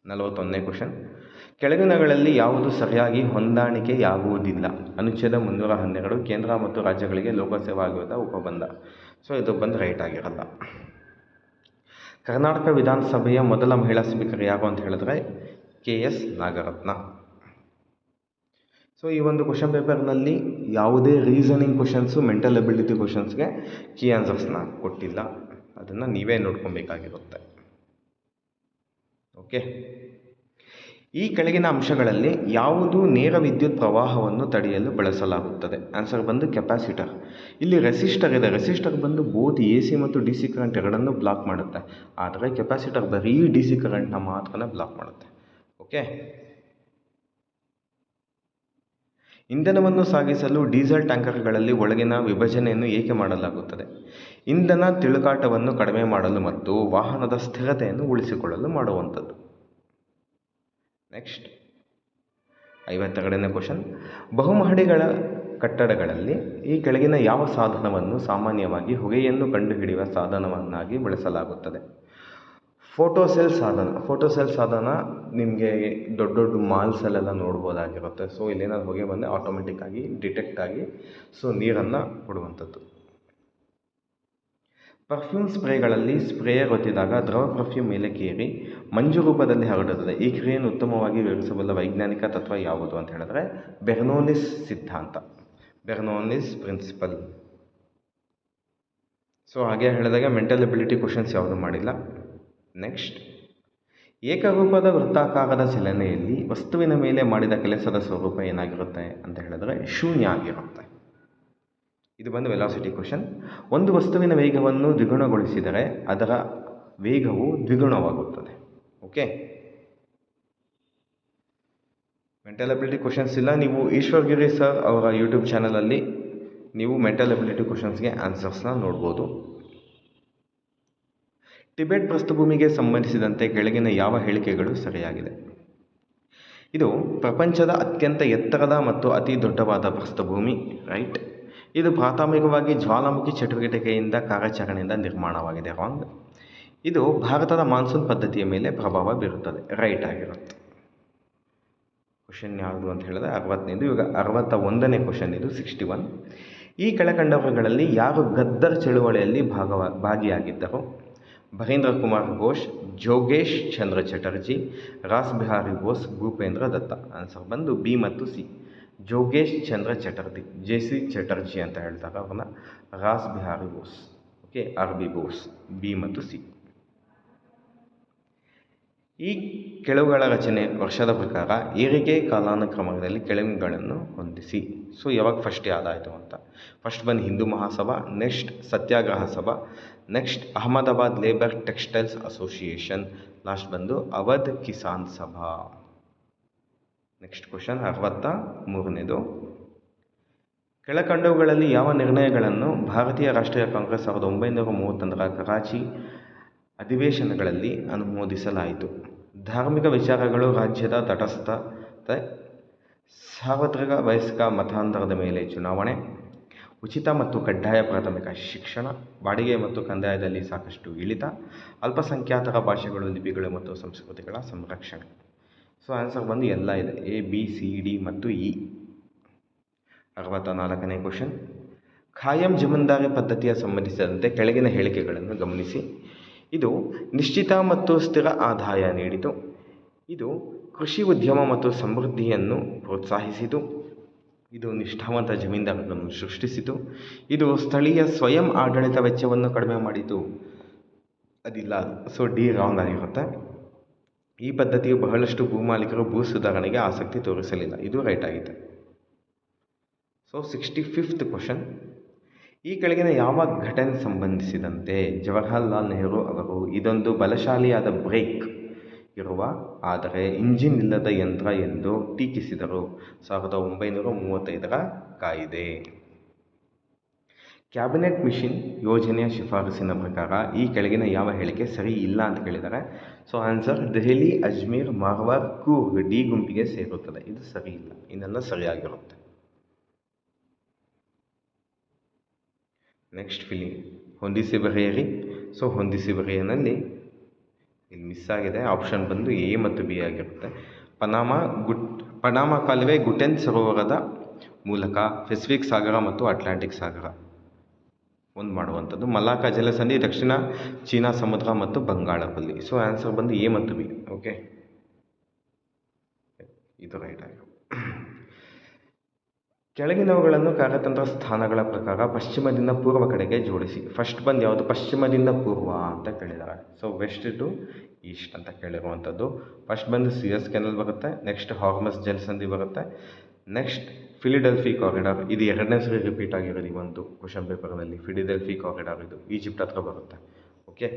ನಲವತ್ತೊಂದನೇ ಕ್ವಶನ್. ಕೆಳಗಿನಗಳಲ್ಲಿ ಯಾವುದು ಸರಿಯಾಗಿ ಹೊಂದಾಣಿಕೆಯಾಗುವುದಿಲ್ಲ? ಅನುಚ್ಛೇದ 312 ಕೇಂದ್ರ ಮತ್ತು ರಾಜ್ಯಗಳಿಗೆ ಲೋಕಸೇವಾ ಆಯೋಗದ ಉಪಬಂಧ. ಸೊ ಇದು ಬಂದು ರೈಟ್ ಆಗಿರಲ್ಲ. ಕರ್ನಾಟಕ ವಿಧಾನಸಭೆಯ ಮೊದಲ ಮಹಿಳಾ ಸ್ಪೀಕರ್ ಯಾರು ಅಂತ ಹೇಳಿದ್ರೆ KS ನಾಗರತ್ನ. ಸೊ ಈ ಒಂದು ಕ್ವಶನ್ ಪೇಪರ್ನಲ್ಲಿ ಯಾವುದೇ ರೀಸನಿಂಗ್ ಕ್ವಶನ್ಸು, ಮೆಂಟಲ್ ಎಬಿಲಿಟಿ ಕ್ವಶನ್ಸ್ಗೆ ಕೀ ಆನ್ಸರ್ಸ್ನ ಕೊಟ್ಟಿಲ್ಲ. ಅದನ್ನು ನೀವೇ ನೋಡ್ಕೊಬೇಕಾಗಿರುತ್ತೆ. ಓಕೆ. ಈ ಕೆಳಗಿನ ಅಂಶಗಳಲ್ಲಿ ಯಾವುದು ನೇರ ವಿದ್ಯುತ್ ಪ್ರವಾಹವನ್ನು ತಡೆಯಲು ಬಳಸಲಾಗುತ್ತದೆ? ಆನ್ಸರ್ ಬಂದು ಕೆಪಾಸಿಟರ್. ಇಲ್ಲಿ ರೆಸಿಸ್ಟರ್ ಇದೆ. ರೆಸಿಸ್ಟರ್ ಬಂದು ಬೋತ್ AC ಮತ್ತು DC ಕರೆಂಟ್ ಎರಡನ್ನೂ ಬ್ಲಾಕ್ ಮಾಡುತ್ತೆ. ಆದರೆ ಕೆಪಾಸಿಟರ್ ಬರೀ DC ಕರೆಂಟ್ನ ಮಾತ್ರನೇ ಬ್ಲಾಕ್ ಮಾಡುತ್ತೆ. ಓಕೆ. ಇಂಧನವನ್ನು ಸಾಗಿಸಲು ಡೀಸೆಲ್ ಟ್ಯಾಂಕರ್ಗಳಲ್ಲಿ ಒಳಗಿನ ವಿಭಜನೆಯನ್ನು ಏಕೆ ಮಾಡಲಾಗುತ್ತದೆ? ಇಂಧನ ತಿಳುಕಾಟವನ್ನು ಕಡಿಮೆ ಮಾಡಲು ಮತ್ತು ವಾಹನದ ಸ್ಥಿರತೆಯನ್ನು ಉಳಿಸಿಕೊಳ್ಳಲು ಮಾಡುವಂಥದ್ದು. Next 52ನೇ question. ಬಹುಮಹಡಿಗಳ ಕಟ್ಟಡಗಳಲ್ಲಿ ಈ ಕೆಳಗಿನ ಯಾವ ಸಾಧನವನ್ನು ಸಾಮಾನ್ಯವಾಗಿ ಹೊಗೆಯನ್ನು ಕಂಡುಹಿಡಿಯುವ ಸಾಧನವನ್ನಾಗಿ ಬಳಸಲಾಗುತ್ತದೆ? ಫೋಟೋಸೆಲ್ ಸಾಧನ. ಫೋಟೋಸೆಲ್ ಸಾಧನ ನಿಮಗೆ ದೊಡ್ಡ ದೊಡ್ಡ ಮಾಲ್ಸಲ್ಲೆಲ್ಲ ನೋಡ್ಬೋದಾಗಿರುತ್ತೆ. ಸೊ ಇಲ್ಲೇನಾದ್ರು ಹೊಗೆ ಬಂದರೆ ಆಟೋಮೆಟಿಕ್ಕಾಗಿ ಡಿಟೆಕ್ಟ್ ಆಗಿ ನೀರನ್ನು ಕೊಡುವಂಥದ್ದು. ಪರ್ಫ್ಯೂಮ್ ಸ್ಪ್ರೇಗಳಲ್ಲಿ ಸ್ಪ್ರೇಯರ್ ಒತ್ತಿದಾಗ ದ್ರವ ಪರ್ಫ್ಯೂಮ್ ಮೇಲಕ್ಕೇರಿ ಮಂಜು ರೂಪದಲ್ಲಿ ಹರಡುತ್ತದೆ. ಈ ಕ್ರಿಯೆಯನ್ನು ಉತ್ತಮವಾಗಿ ವಿವರಿಸಬಲ್ಲ ವೈಜ್ಞಾನಿಕ ತತ್ವ ಯಾವುದು ಅಂತ ಹೇಳಿದ್ರೆ ಬೆರ್ನೌಲಿಸ್ ಸಿದ್ಧಾಂತ, ಬೆರ್ನೌಲಿಸ್ ಪ್ರಿನ್ಸಿಪಲ್. ಸೊ ಹಾಗೆ ಹೇಳಿದಾಗ ಮೆಂಟಲ್ ಎಬಿಲಿಟಿ ಕ್ವಶನ್ಸ್ ಯಾವುದು ಮಾಡಿಲ್ಲ. ನೆಕ್ಸ್ಟ್, ಏಕರೂಪದ ವೃತ್ತಾಕಾರದ ಚಲನೆಯಲ್ಲಿ ವಸ್ತುವಿನ ಮೇಲೆ ಮಾಡಿದ ಕೆಲಸದ ಸ್ವರೂಪ ಏನಾಗಿರುತ್ತೆ ಅಂತ ಹೇಳಿದ್ರೆ ಶೂನ್ಯ ಆಗಿರುತ್ತೆ. ಇದು ಬಂದು ವೆಲಾಸಿಟಿ ಕ್ವಶನ್. ಒಂದು ವಸ್ತುವಿನ ವೇಗವನ್ನು ದ್ವಿಗುಣಗೊಳಿಸಿದರೆ ಅದರ ವೇಗವು ದ್ವಿಗುಣವಾಗುತ್ತದೆ. ಓಕೆ. ಮೆಂಟಲ್ ಎಬಿಲಿಟಿ ಕ್ವಶನ್ಸ್ ಇಲ್ಲ. ನೀವು ಈಶ್ವರ್ ಗಿರಿ ಸರ್ ಅವರ ಯೂಟ್ಯೂಬ್ ಚಾನಲಲ್ಲಿ ನೀವು ಮೆಂಟಲ್ ಎಬಿಲಿಟಿ ಕ್ವಶನ್ಸ್ಗೆ ಆನ್ಸರ್ಸ್ನ ನೋಡ್ಬೋದು. ಟಿಬೆಟ್ ಪ್ರಸ್ಥಭೂಮಿಗೆ ಸಂಬಂಧಿಸಿದಂತೆ ಕೆಳಗಿನ ಯಾವ ಹೇಳಿಕೆಗಳು ಸರಿಯಾಗಿದೆ? ಇದು ಪ್ರಪಂಚದ ಅತ್ಯಂತ ಎತ್ತರದ ಮತ್ತು ಅತಿ ದೊಡ್ಡವಾದ ಪ್ರಸ್ಥಭೂಮಿ, ರೈಟ್. ಇದು ಪ್ರಾಥಮಿಕವಾಗಿ ಜ್ವಾಲಾಮುಖಿ ಚಟುವಟಿಕೆಯಿಂದ ಕಾರ್ಯಾಚರಣೆಯಿಂದ ನಿರ್ಮಾಣವಾಗಿದೆ, ರಾಂಗ್. ಇದು ಭಾರತದ ಮಾನ್ಸೂನ್ ಪದ್ಧತಿಯ ಮೇಲೆ ಪ್ರಭಾವ ಬೀರುತ್ತದೆ, ರೈಟ್ ಆಗಿರುತ್ತೆ. ಕ್ವಶನ್ ಯಾವುದು ಅಂತ ಹೇಳಿದ್ರೆ 65. ಇವಾಗ 61ನೇ ಕ್ವಶನ್, ಇದು 61. ಈ ಕೆಳಕಂಡವರುಗಳಲ್ಲಿ ಯಾರು ಗದ್ದರ್ ಚಳುವಳಿಯಲ್ಲಿ ಭಾಗಿಯಾಗಿದ್ದರು? ಭರೇಂದ್ರ ಕುಮಾರ್ ಘೋಷ್, ಜೋಗೇಶ್ ಚಂದ್ರ ಚಟರ್ಜಿ, ರಾಸ್ ಬಿಹಾರಿ ಬೋಸ್, ಭೂಪೇಂದ್ರ ದತ್ತ. ಆನ್ಸರ್ ಬಂದು ಬಿ ಮತ್ತು ಸಿ. ಜೋಗೇಶ್ ಚಂದ್ರ ಚಟರ್ಜಿ, JC ಚಟರ್ಜಿ ಅಂತ ಹೇಳ್ತಾರೆ ಅವ್ರನ್ನ. Rash Behari Bose, okay, RB Bose, B ಮತ್ತು ಸಿ. ಈ ಕೆಳವುಗಳ ರಚನೆ ವರ್ಷದ ಪ್ರಕಾರ ಏರಿಕೆ ಕಾಲಾನುಕ್ರಮದಲ್ಲಿ ಕೆಳವುಗಳನ್ನು ಹೊಂದಿಸಿ. ಸೊ ಯಾವಾಗ ಫಸ್ಟ್ ಯಾವ್ದಾಯಿತು ಅಂತ. ಫಸ್ಟ್ ಬಂದು ಹಿಂದೂ ಮಹಾಸಭಾ, ನೆಕ್ಸ್ಟ್ ಸತ್ಯಾಗ್ರಹ ಸಭಾ, next Ahmedabad labour textiles association, last ಬಂದು ಅವಧ್ ಕಿಸಾನ್ ಸಭಾ. Next question 63ನೇದು. ಕೆಳಕಂಡವುಗಳಲ್ಲಿ ಯಾವ ನಿರ್ಣಯಗಳನ್ನು ಭಾರತೀಯ ರಾಷ್ಟ್ರೀಯ ಕಾಂಗ್ರೆಸ್ 1931ರ ಕರಾಚಿ ಅಧಿವೇಶನಗಳಲ್ಲಿ ಅನುಮೋದಿಸಲಾಯಿತು? ಧಾರ್ಮಿಕ ವಿಚಾರಗಳು, ರಾಜ್ಯದ ತಟಸ್ಥತೆ, ಸಾರ್ವತ್ರಿಕ ವಯಸ್ಕ ಮತಾಂತರದ ಮೇಲೆ ಚುನಾವಣೆ, ಉಚಿತ ಮತ್ತು ಕಡ್ಡಾಯ ಪ್ರಾಥಮಿಕ ಶಿಕ್ಷಣ, ಬಾಡಿಗೆ ಮತ್ತು ಕಂದಾಯದಲ್ಲಿ ಸಾಕಷ್ಟು ಇಳಿತ, ಅಲ್ಪಸಂಖ್ಯಾತರ ಭಾಷೆಗಳು, ಲಿಪಿಗಳು ಮತ್ತು ಸಂಸ್ಕೃತಿಗಳ ಸಂರಕ್ಷಣೆ. ಸೊ ಆನ್ಸರ್ ಬಂದು ಎಲ್ಲ ಇದೆ, ABCD ಮತ್ತು E. 64ನೇ ಕ್ವಶನ್. ಖಾಯಂ ಜಮೀನ್ದಾರಿ ಪದ್ಧತಿಯ ಸಂಬಂಧಿಸಿದಂತೆ ಕೆಳಗಿನ ಹೇಳಿಕೆಗಳನ್ನು ಗಮನಿಸಿ. ಇದು ನಿಶ್ಚಿತ ಮತ್ತು ಸ್ಥಿರ ಆದಾಯ ನೀಡಿತು. ಇದು ಕೃಷಿ ಉದ್ಯಮ ಮತ್ತು ಸಮೃದ್ಧಿಯನ್ನು ಪ್ರೋತ್ಸಾಹಿಸಿತು. ಇದು ನಿಷ್ಠಾವಂತ ಜಮೀನ್ದಾರರನ್ನು ಸೃಷ್ಟಿಸಿತು. ಇದು ಸ್ಥಳೀಯ ಸ್ವಯಂ ಆಡಳಿತ ವೆಚ್ಚವನ್ನು ಕಡಿಮೆ ಮಾಡಿತು. ಅದಿಲ್ಲ, ಸೊ ಡಿ ರಾಂಗ್ ಆಗಿರುತ್ತೆ. ಈ ಪದ್ಧತಿಯು ಬಹಳಷ್ಟು ಭೂಮಾಲೀಕರು ಭೂ ಸುಧಾರಣೆಗೆ ಆಸಕ್ತಿ ತೋರಿಸಲಿಲ್ಲ. ಇದು ರೈಟ್ ಆಗಿದೆ. So 65th question. ಈ ಕೆಳಗಿನ ಯಾವ ಘಟನೆ ಸಂಬಂಧಿಸಿದಂತೆ ಜವಾಹರ್ಲಾಲ್ ನೆಹರು ಅವರು ಇದೊಂದು ಬಲಶಾಲಿಯಾದ ಬ್ರೇಕ್ ಇರುವ ಆದರೆ ಇಂಜಿನ್ ಇಲ್ಲದ ಯಂತ್ರ ಎಂದು ಟೀಕಿಸಿದರು? 1935ರ ಕಾಯಿದೆ. ಕ್ಯಾಬಿನೆಟ್ ಮಿಷನ್ ಯೋಜನೆಯ ಶಿಫಾರಸಿನ ಪ್ರಕಾರ ಈ ಕೆಳಗಿನ ಯಾವ ಹೇಳಿಕೆ ಸರಿ ಇಲ್ಲ ಅಂತ ಕೇಳಿದ್ದಾರೆ. So answer Delhi, Ajmer, Marwar, Coorg D ಗುಂಪಿಗೆ ಸೇರುತ್ತದೆ. ಇದು ಸರಿ ಇಲ್ಲ, ಇನ್ನೆಲ್ಲ ಸರಿಯಾಗಿರುತ್ತೆ. ನೆಕ್ಸ್ಟ್ ಫಿಲಿಂ ಹೊಂದಿಸಿ ಬರೆಯಿರಿ. ಸೊ ಹೊಂದಿಸಿ ಬರೆಯನಲ್ಲಿ ಇಲ್ಲಿ ಮಿಸ್ ಆಗಿದೆ. ಆಪ್ಷನ್ ಬಂದು A ಮತ್ತು B ಆಗಿರುತ್ತೆ. ಪನಾಮ ಕಾಲುವೆ ಗುಟೆನ್ ಸರೋವರದ ಮೂಲಕ ಪೆಸಿಫಿಕ್ ಸಾಗರ ಮತ್ತು ಅಟ್ಲಾಂಟಿಕ್ ಸಾಗರ ಒಂದು ಮಾಡುವಂಥದ್ದು. ಮಲಾಕಾ ಜಲಸಂಧಿ ದಕ್ಷಿಣ ಚೀನಾ ಸಮುದ್ರ ಮತ್ತು ಬಂಗಾಳಕೊಲ್ಲಿ. ಸೊ ಆನ್ಸರ್ ಬಂದು A ಮತ್ತು B. ಓಕೆ, ಇದು ರೈಟ್ ಆಗಿ. ಕೆಳಗಿನವುಗಳನ್ನು ಕಾರ್ಯತಂತ್ರ ಸ್ಥಾನಗಳ ಪ್ರಕಾರ ಪಶ್ಚಿಮದಿಂದ ಪೂರ್ವ ಕಡೆಗೆ ಜೋಡಿಸಿ. ಫಸ್ಟ್ ಬಂದು ಯಾವುದು? ಪಶ್ಚಿಮದಿಂದ ಪೂರ್ವ ಅಂತ ಕೇಳಿದ್ದಾರೆ. ಸೊ ವೆಸ್ಟ್ ಟು ಈಸ್ಟ್ ಅಂತ ಕೇಳಿರುವಂಥದ್ದು. ಫಸ್ಟ್ ಬಂದು ಸಿಯಸ್ ಕೆನಲ್ ಬರುತ್ತೆ, ನೆಕ್ಸ್ಟ್ ಹಾರ್ಮಸ್ ಜಲಸಂಧಿ ಬರುತ್ತೆ, ನೆಕ್ಸ್ಟ್ ಫಿಲಿಡೆಲ್ಫಿ ಕಾರಿಡಾರ್. ಇದು ಎರಡನೇ ಸರಿ ರಿಪೀಟ್ ಆಗಿರೋದು ಈ ಒಂದು ಕ್ವಶನ್ ಪೇಪರ್ನಲ್ಲಿ. ಫಿಲಿಡೆಲ್ಫಿ ಕಾರಿಡಾರ್ ಇದು ಈಜಿಪ್ಟ್ ಹತ್ರ ಬರುತ್ತೆ. ಓಕೆ,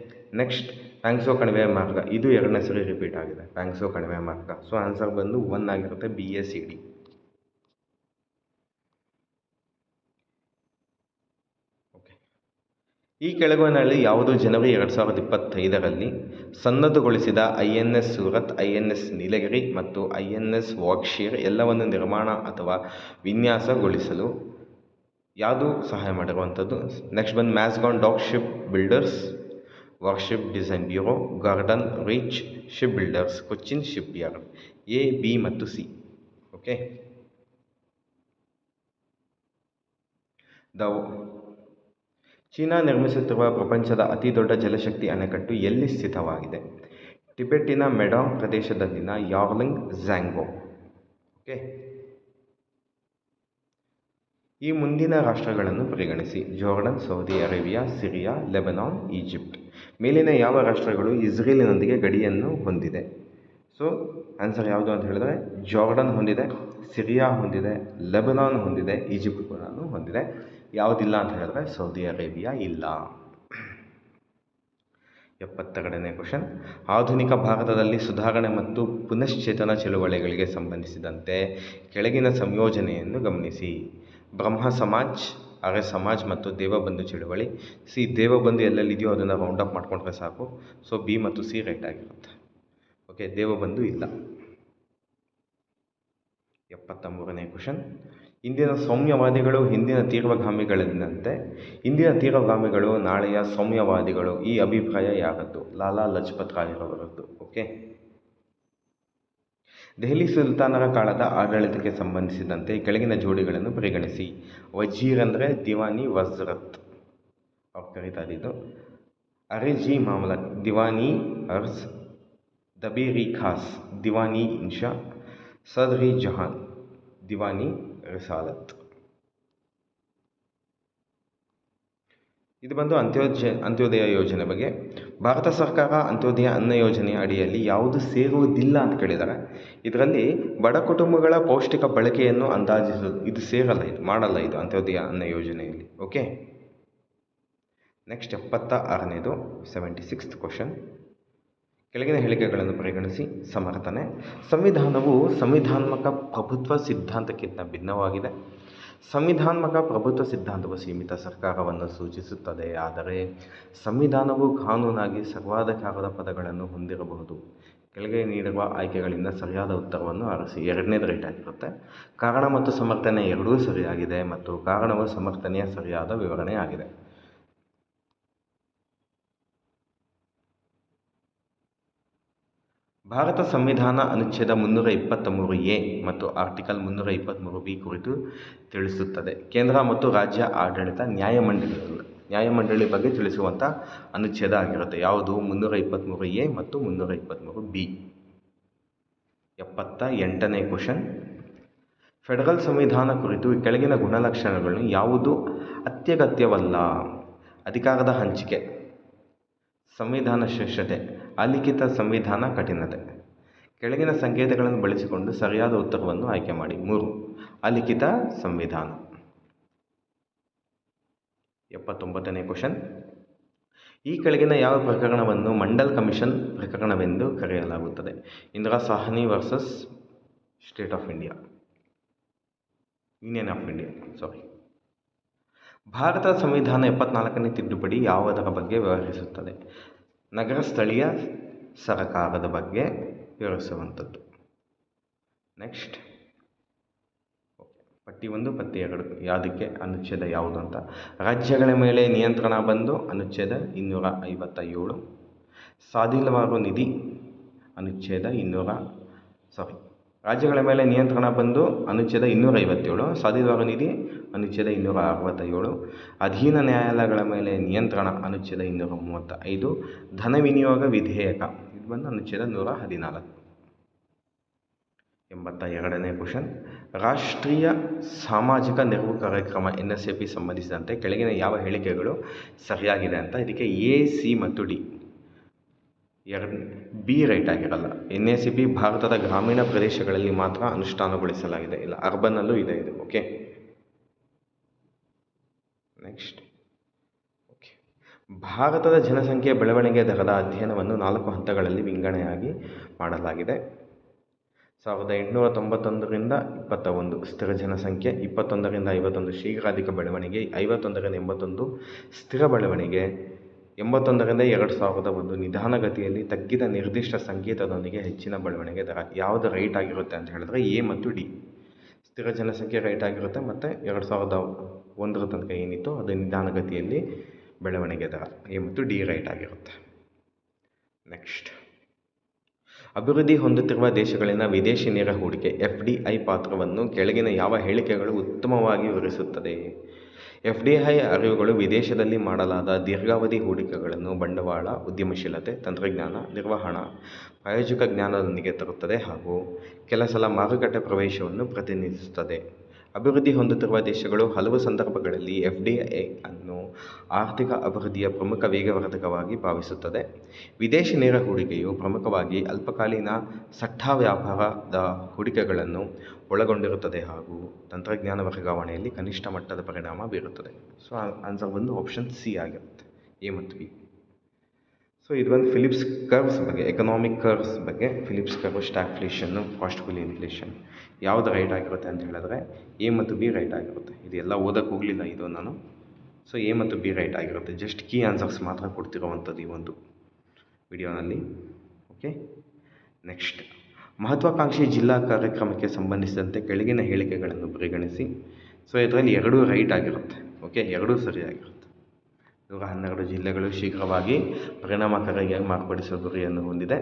ನೆಕ್ಸ್ಟ್ ಪ್ಯಾಂಗ್ಸೋ ಕಣಿವೆ ಮಾರ್ಗ. ಇದು ಎರಡನೇ ಸರಿ ರಿಪೀಟ್ ಆಗಿದೆ, ಪ್ಯಾಂಗ್ಸೋ ಕಣಿವೆ ಮಾರ್ಗ. ಸೊ ಆನ್ಸರ್ ಬಂದು 1 ಆಗಿರುತ್ತೆ, BACD. ಈ ಕೆಳಗಿನಲ್ಲಿ ಯಾವುದು ಜನವರಿ 2025ರಲ್ಲಿ ಸನ್ನದ್ಧಗೊಳಿಸಿದ INS ಸೂರತ್, INS ನೀಲಗಿರಿ ಮತ್ತು INS ವಾಕ್ಷೀರ್ ಎಲ್ಲವನ್ನು ನಿರ್ಮಾಣ ಅಥವಾ ವಿನ್ಯಾಸಗೊಳಿಸಲು ಯಾವುದು ಸಹಾಯ ಮಾಡಿರುವಂಥದ್ದು? ನೆಕ್ಸ್ಟ್ ಬಂದು Mazagon Dock Ship Builders, Warship Design Bureau, Garden Reach Ship Builders, Cochin Ship Yard. A, B ಮತ್ತು C. ಓಕೆ, ಚೀನಾ ನಿರ್ಮಿಸುತ್ತಿರುವ ಪ್ರಪಂಚದ ಅತಿ ದೊಡ್ಡ ಜಲಶಕ್ತಿ ಅಣೆಕಟ್ಟು ಎಲ್ಲಿ ಸ್ಥಿತವಾಗಿದೆ? ಟಿಬೆಟ್ಟಿನ ಮೆಡಾಂಗ್ ಪ್ರದೇಶದಲ್ಲಿನ ಯಾರ್ಲಿಂಗ್ ಝ್ಯಾಂಗೋ. ಓಕೆ, ಈ ಮುಂದಿನ ರಾಷ್ಟ್ರಗಳನ್ನು ಪರಿಗಣಿಸಿ: Jordan, Saudi Arabia, Syria, Lebanon, Egypt. ಮೇಲಿನ ಯಾವ ರಾಷ್ಟ್ರಗಳು ಇಸ್ರೇಲಿನೊಂದಿಗೆ ಗಡಿಯನ್ನು ಹೊಂದಿದೆ? ಸೊ ಆನ್ಸರ್ ಯಾವುದು ಅಂತ ಹೇಳಿದ್ರೆ ಜಾರ್ಡನ್ ಹೊಂದಿದೆ, ಸಿರಿಯಾ ಹೊಂದಿದೆ, ಲೆಬನಾನ್ ಹೊಂದಿದೆ, ಈಜಿಪ್ಟ್ ಕೂಡ ಹೊಂದಿದೆ. ಯಾವುದಿಲ್ಲ ಅಂತ ಹೇಳಿದ್ರೆ ಸೌದಿ ಅರೇಬಿಯಾ ಇಲ್ಲ. 72ನೇ ಕ್ವಶನ್. ಆಧುನಿಕ ಭಾರತದಲ್ಲಿ ಸುಧಾರಣೆ ಮತ್ತು ಪುನಶ್ಚೇತನ ಚಳುವಳಿಗಳಿಗೆ ಸಂಬಂಧಿಸಿದಂತೆ ಕೆಳಗಿನ ಸಂಯೋಜನೆಯನ್ನು ಗಮನಿಸಿ: ಬ್ರಹ್ಮ ಸಮಾಜ್, ಆರ್ಯ ಸಮಾಜ್ ಮತ್ತು ದೇವಬಂಧು ಚಳುವಳಿ. ಸಿ, ದೇವಬಂಧು ಎಲ್ಲೆಲ್ಲಿದೆಯೋ ಅದನ್ನು ರೌಂಡ್ ಅಪ್ ಮಾಡ್ಕೊಂಡ್ರೆ ಸಾಕು. ಸೊ B ಮತ್ತು C ರೈಟ್ ಆಗಿರುತ್ತೆ. ಓಕೆ, ದೇವಬಂಧು ಇಲ್ಲ. 73ನೇ ಕ್ವಶನ್. ಇಂದಿನ ಸೌಮ್ಯವಾದಿಗಳು ಹಿಂದಿನ ತೀವ್ರಗಾಮಿಗಳಂತೆ ಇಂದಿನ ತೀವ್ರಗಾಮಿಗಳು ನಾಳೆಯ ಸೌಮ್ಯವಾದಿಗಳು. ಈ ಅಭಿಪ್ರಾಯ ಯಾರದ್ದು? ಲಾಲಾ ಲಜಪತ್ ರಾಯರವರದ್ದು. ಓಕೆ, ದೆಹಲಿ ಸುಲ್ತಾನರ ಕಾಲದ ಆಡಳಿತಕ್ಕೆ ಸಂಬಂಧಿಸಿದಂತೆ ಕೆಳಗಿನ ಜೋಡಿಗಳನ್ನು ಪರಿಗಣಿಸಿ: ವಜೀರ್ ಅಂದರೆ ದಿವಾನಿ ವಜ್ರತ್ ಅವ್ರು ಕರೀತಾ ಇದ್ದಿದ್ದು, ಅರೆಜಿ ಮಾಮಲಕ್ ದಿವಾನಿ ಅರ್ಜ್, ದಬೀರಿ ಖಾಸ್ ದಿವಾನಿ ಇನ್ಶಾ, ಸದ್ರಿ ಜಹಾನ್ ದಿವಾನಿ ರಿಸಾಲತ್. ಇದು ಬಂದು ಅಂತ್ಯೋದಯ ಯೋಜನೆ ಬಗ್ಗೆ. ಭಾರತ ಸರ್ಕಾರ ಅಂತ್ಯೋದಯ ಅನ್ನ ಯೋಜನೆಯ ಅಡಿಯಲ್ಲಿ ಯಾವುದು ಸೇರುವುದಿಲ್ಲ ಅಂತ ಕೇಳಿದ್ದಾರೆ. ಇದರಲ್ಲಿ ಬಡ ಕುಟುಂಬಗಳ ಪೌಷ್ಟಿಕ ಬಳಕೆಯನ್ನು ಅಂದಾಜಿಸೋದು ಇದು ಸೇರಲ್ಲ, ಇದು ಮಾಡಲ್ಲ, ಇದು ಅಂತ್ಯೋದಯ ಅನ್ನ ಯೋಜನೆಯಲ್ಲಿ. ಓಕೆ, ನೆಕ್ಸ್ಟ್ 76ನೇದು 76th ಕ್ವಶನ್. ಕೆಳಗಿನ ಹೇಳಿಕೆಗಳನ್ನು ಪರಿಗಣಿಸಿ ಸಮರ್ಥನೆ. ಸಂವಿಧಾನವು ಸಂವಿಧಾನಾತ್ಮಕ ಪ್ರಭುತ್ವ ಸಿದ್ಧಾಂತಕ್ಕಿಂತ ಭಿನ್ನವಾಗಿದೆ. ಸಂವಿಧಾನಾತ್ಮಕ ಪ್ರಭುತ್ವ ಸಿದ್ಧಾಂತವು ಸೀಮಿತ ಸರ್ಕಾರವನ್ನು ಸೂಚಿಸುತ್ತದೆ, ಆದರೆ ಸಂವಿಧಾನವು ಕಾನೂನಾಗಿ ಸರ್ವಾಧಿಕಾರದ ಪದಗಳನ್ನು ಹೊಂದಿರಬಹುದು. ಕೆಳಗೆ ನೀಡಿರುವ ಆಯ್ಕೆಗಳಿಂದ ಸರಿಯಾದ ಉತ್ತರವನ್ನು ಆರಿಸಿ. ಎರಡನೇದು ರೈಟ್ ಆಗಿರುತ್ತೆ. ಕಾರಣ ಮತ್ತು ಸಮರ್ಥನೆ ಎರಡೂ ಸರಿಯಾಗಿದೆ ಮತ್ತು ಕಾರಣವು ಸಮರ್ಥನೆಯ ಸರಿಯಾದ ವಿವರಣೆ ಆಗಿದೆ. ಭಾರತ ಸಂವಿಧಾನ ಅನುಚ್ಛೇದ 323A ಮತ್ತು ಆರ್ಟಿಕಲ್ 323B ಕುರಿತು ತಿಳಿಸುತ್ತದೆ. ಕೇಂದ್ರ ಮತ್ತು ರಾಜ್ಯ ಆಡಳಿತ ನ್ಯಾಯಮಂಡಳಿ ಬಗ್ಗೆ ತಿಳಿಸುವಂಥ ಅನುಚ್ಛೇದ ಆಗಿರುತ್ತೆ. ಯಾವುದು? 323A ಮತ್ತು 323B. 78ನೇ ಕ್ವಶನ್. ಫೆಡರಲ್ ಸಂವಿಧಾನ ಕುರಿತು ಕೆಳಗಿನ ಗುಣಲಕ್ಷಣಗಳನ್ನು ಯಾವುದು ಅತ್ಯಗತ್ಯವಲ್ಲ? ಅಧಿಕಾರದ ಹಂಚಿಕೆ, ಸಂವಿಧಾನ ಶ್ರೇಷ್ಠತೆ, ಅಲಿಖಿತ ಸಂವಿಧಾನ ಕಠಿಣತೆ. ಕೆಳಗಿನ ಸಂಕೇತಗಳನ್ನು ಬಳಸಿಕೊಂಡು ಸರಿಯಾದ ಉತ್ತರವನ್ನು ಆಯ್ಕೆ ಮಾಡಿ. 3 ಅಲಿಖಿತ ಸಂವಿಧಾನ. 79ನೇ ಕ್ವಶನ್. ಈ ಕೆಳಗಿನ ಯಾವ ಪ್ರಕರಣವನ್ನು ಮಂಡಲ್ ಕಮಿಷನ್ ಪ್ರಕರಣವೆಂದು ಕರೆಯಲಾಗುತ್ತದೆ? Indira Sahni versus state of India, union of India. ಭಾರತದ ಸಂವಿಧಾನ 74ನೇ ತಿದ್ದುಪಡಿ ಯಾವುದರ ಬಗ್ಗೆ ವ್ಯವಹರಿಸುತ್ತದೆ? ನಗರ ಸ್ಥಳೀಯ ಸರಕಾರದ ಬಗ್ಗೆ ವಿವರಿಸುವಂಥದ್ದು. ನೆಕ್ಸ್ಟ್ ಪಟ್ಟಿ 1 ಪಟ್ಟಿ 2 ಯಾವುದಕ್ಕೆ ಅನುಚ್ಛೇದ ಯಾವುದು ಅಂತ. ರಾಜ್ಯಗಳ ಮೇಲೆ ನಿಯಂತ್ರಣ ಬಂದು ಅನುಚ್ಛೇದ 257. ಸಾದಿಲವಾರು ನಿಧಿ ಅನುಚ್ಛೇದ ರಾಜ್ಯಗಳ ಮೇಲೆ ನಿಯಂತ್ರಣ ಬಂದು ಅನುಚ್ಛೇದ 257. ಸಾದಿಲವಾರು ನಿಧಿ ಅನುಚ್ಛೇದ 267. ಅಧೀನ ನ್ಯಾಯಾಲಯಗಳ ಮೇಲೆ ನಿಯಂತ್ರಣ ಅನುಚ್ಛೇದ 235. ಧನ ವಿನಿಯೋಗ ವಿಧೇಯಕ ಇದು ಬಂದು ಅನುಚ್ಛೇದ 114. 82ನೇ ಕ್ವಶನ್, ರಾಷ್ಟ್ರೀಯ ಸಾಮಾಜಿಕ ನೆರವು ಕಾರ್ಯಕ್ರಮ NSAP ಸಂಬಂಧಿಸಿದಂತೆ ಕೆಳಗಿನ ಯಾವ ಹೇಳಿಕೆಗಳು ಸರಿಯಾಗಿದೆ ಅಂತ. ಇದಕ್ಕೆ A, C ಮತ್ತು D. B ರೈಟ್ ಆಗಿರಲ್ಲ. NSAP ಭಾರತದ ಗ್ರಾಮೀಣ ಪ್ರದೇಶಗಳಲ್ಲಿ ಮಾತ್ರ ಅನುಷ್ಠಾನಗೊಳಿಸಲಾಗಿದೆ, ಇಲ್ಲ ಅರ್ಬನ್ನಲ್ಲೂ ಇದೆ ಇದು. Okay, next. ಓಕೆ, ಭಾರತದ ಜನಸಂಖ್ಯೆ ಬೆಳವಣಿಗೆ ದರದ ಅಧ್ಯಯನವನ್ನು 4 ಹಂತಗಳಲ್ಲಿ ವಿಂಗಡಣೆಯಾಗಿ ಮಾಡಲಾಗಿದೆ. 1891ರಿಂದ 21 ಸ್ಥಿರ ಜನಸಂಖ್ಯೆ, 21ರಿಂದ 51 ಶೀಘ್ರಾಧಿಕ ಬೆಳವಣಿಗೆ, 51ರಿಂದ 81 ಸ್ಥಿರ ಬೆಳವಣಿಗೆ, 81ರಿಂದ 2001 ನಿಧಾನಗತಿಯಲ್ಲಿ ತಗ್ಗಿದ ನಿರ್ದಿಷ್ಟ ಸಂಕೇತದೊಂದಿಗೆ ಹೆಚ್ಚಿನ ಬೆಳವಣಿಗೆ ದರ. ಯಾವುದು ರೈಟ್ ಆಗಿರುತ್ತೆ ಅಂತ ಹೇಳಿದ್ರೆ A ಮತ್ತು D. ಸ್ಥಿರ ಜನಸಂಖ್ಯೆ ರೈಟ್ ಆಗಿರುತ್ತೆ, ಮತ್ತು 2001 ತನಕ ಏನಿತ್ತು ಅದು ನಿಧಾನಗತಿಯಲ್ಲಿ ಬೆಳವಣಿಗೆ ದರ. A ಮತ್ತು D ರೈಟ್ ಆಗಿರುತ್ತೆ. ನೆಕ್ಸ್ಟ್, ಅಭಿವೃದ್ಧಿ ಹೊಂದುತ್ತಿರುವ ದೇಶಗಳಲ್ಲಿನ ವಿದೇಶಿ ನೇರ ಹೂಡಿಕೆ FDI ಪಾತ್ರವನ್ನು ಕೆಳಗಿನ ಯಾವ ಹೇಳಿಕೆಗಳು ಉತ್ತಮವಾಗಿ ವಿವರಿಸುತ್ತದೆ. FDI ಅರಿವುಗಳು ವಿದೇಶದಲ್ಲಿ ಮಾಡಲಾದ ದೀರ್ಘಾವಧಿ ಹೂಡಿಕೆಗಳನ್ನು ಬಂಡವಾಳ, ಉದ್ಯಮಶೀಲತೆ, ತಂತ್ರಜ್ಞಾನ, ನಿರ್ವಹಣಾ, ಪ್ರಾಯೋಜಿಕ ಜ್ಞಾನದೊಂದಿಗೆ ತರುತ್ತದೆ ಹಾಗೂ ಕೆಲಸಲ ಮಾರುಕಟ್ಟೆ ಪ್ರವೇಶವನ್ನು ಪ್ರತಿನಿಧಿಸುತ್ತದೆ. ಅಭಿವೃದ್ಧಿ ಹೊಂದುತ್ತಿರುವ ದೇಶಗಳು ಹಲವು ಸಂದರ್ಭಗಳಲ್ಲಿ FDI ಅನ್ನು ಆರ್ಥಿಕ ಅಭಿವೃದ್ಧಿಯ ಪ್ರಮುಖ ವೇಗವರ್ಧಕವಾಗಿ ಭಾವಿಸುತ್ತದೆ. ವಿದೇಶಿ ನೇರ ಹೂಡಿಕೆಯು ಪ್ರಮುಖವಾಗಿ ಅಲ್ಪಕಾಲೀನ ಸಟ್ಟಾ ವ್ಯಾಪಾರದ ಹೂಡಿಕೆಗಳನ್ನು ಒಳಗೊಂಡಿರುತ್ತದೆ ಹಾಗೂ ತಂತ್ರಜ್ಞಾನ ವರ್ಗಾವಣೆಯಲ್ಲಿ ಕನಿಷ್ಠ ಮಟ್ಟದ ಪರಿಣಾಮ ಬೀರುತ್ತದೆ. ಸೊ ಆನ್ಸರ್ ಬಂದು ಆಪ್ಷನ್ C ಆಗಿರುತ್ತೆ, A ಮತ್ತು B. ಸೊ ಇದು ಒಂದು ಫಿಲಿಪ್ಸ್ ಕರ್ವ್ಸ್ ಬಗ್ಗೆ, ಎಕನಾಮಿಕ್ ಕರ್ವ್ಸ್ ಬಗ್ಗೆ. ಫಿಲಿಪ್ಸ್ ಕರ್ವ್, ಸ್ಟಾಗ್ಫ್ಲೇಷನ್ನು, ಕಾಸ್ಟ್ಫುಲ್ ಇನ್ಫ್ಲೇಷನ್ ಯಾವುದು ರೈಟ್ ಆಗಿರುತ್ತೆ ಅಂತ ಹೇಳಿದ್ರೆ A ಮತ್ತು B ರೈಟ್ ಆಗಿರುತ್ತೆ. ಇದೆಲ್ಲ ಓದಕ್ಕೆ ಹೋಗಲಿಲ್ಲ ಇದು ನಾನು. ಸೊ A ಮತ್ತು B ರೈಟ್ ಆಗಿರುತ್ತೆ. ಜಸ್ಟ್ ಕೀ ಆನ್ಸರ್ಸ್ ಮಾತ್ರ ಕೊಡ್ತಿರೋವಂಥದ್ದು ಈ ಒಂದು ವಿಡಿಯೋನಲ್ಲಿ. ಓಕೆ, ನೆಕ್ಸ್ಟ್, ಮಹತ್ವಾಕಾಂಕ್ಷಿ ಜಿಲ್ಲಾ ಕಾರ್ಯಕ್ರಮಕ್ಕೆ ಸಂಬಂಧಿಸಿದಂತೆ ಕೆಳಗಿನ ಹೇಳಿಕೆಗಳನ್ನು ಪರಿಗಣಿಸಿ. ಸೊ ಇದರಲ್ಲಿ 2 ರೈಟ್ ಆಗಿರುತ್ತೆ. ಓಕೆ, 2 ಸರಿಯಾಗಿರುತ್ತೆ. 112 ಜಿಲ್ಲೆಗಳು ಶೀಘ್ರವಾಗಿ ಪರಿಣಾಮಕಾರಿಯಾಗಿ ಮಾರ್ಪಡಿಸುವ ಗುರಿಯನ್ನು ಹೊಂದಿದೆ.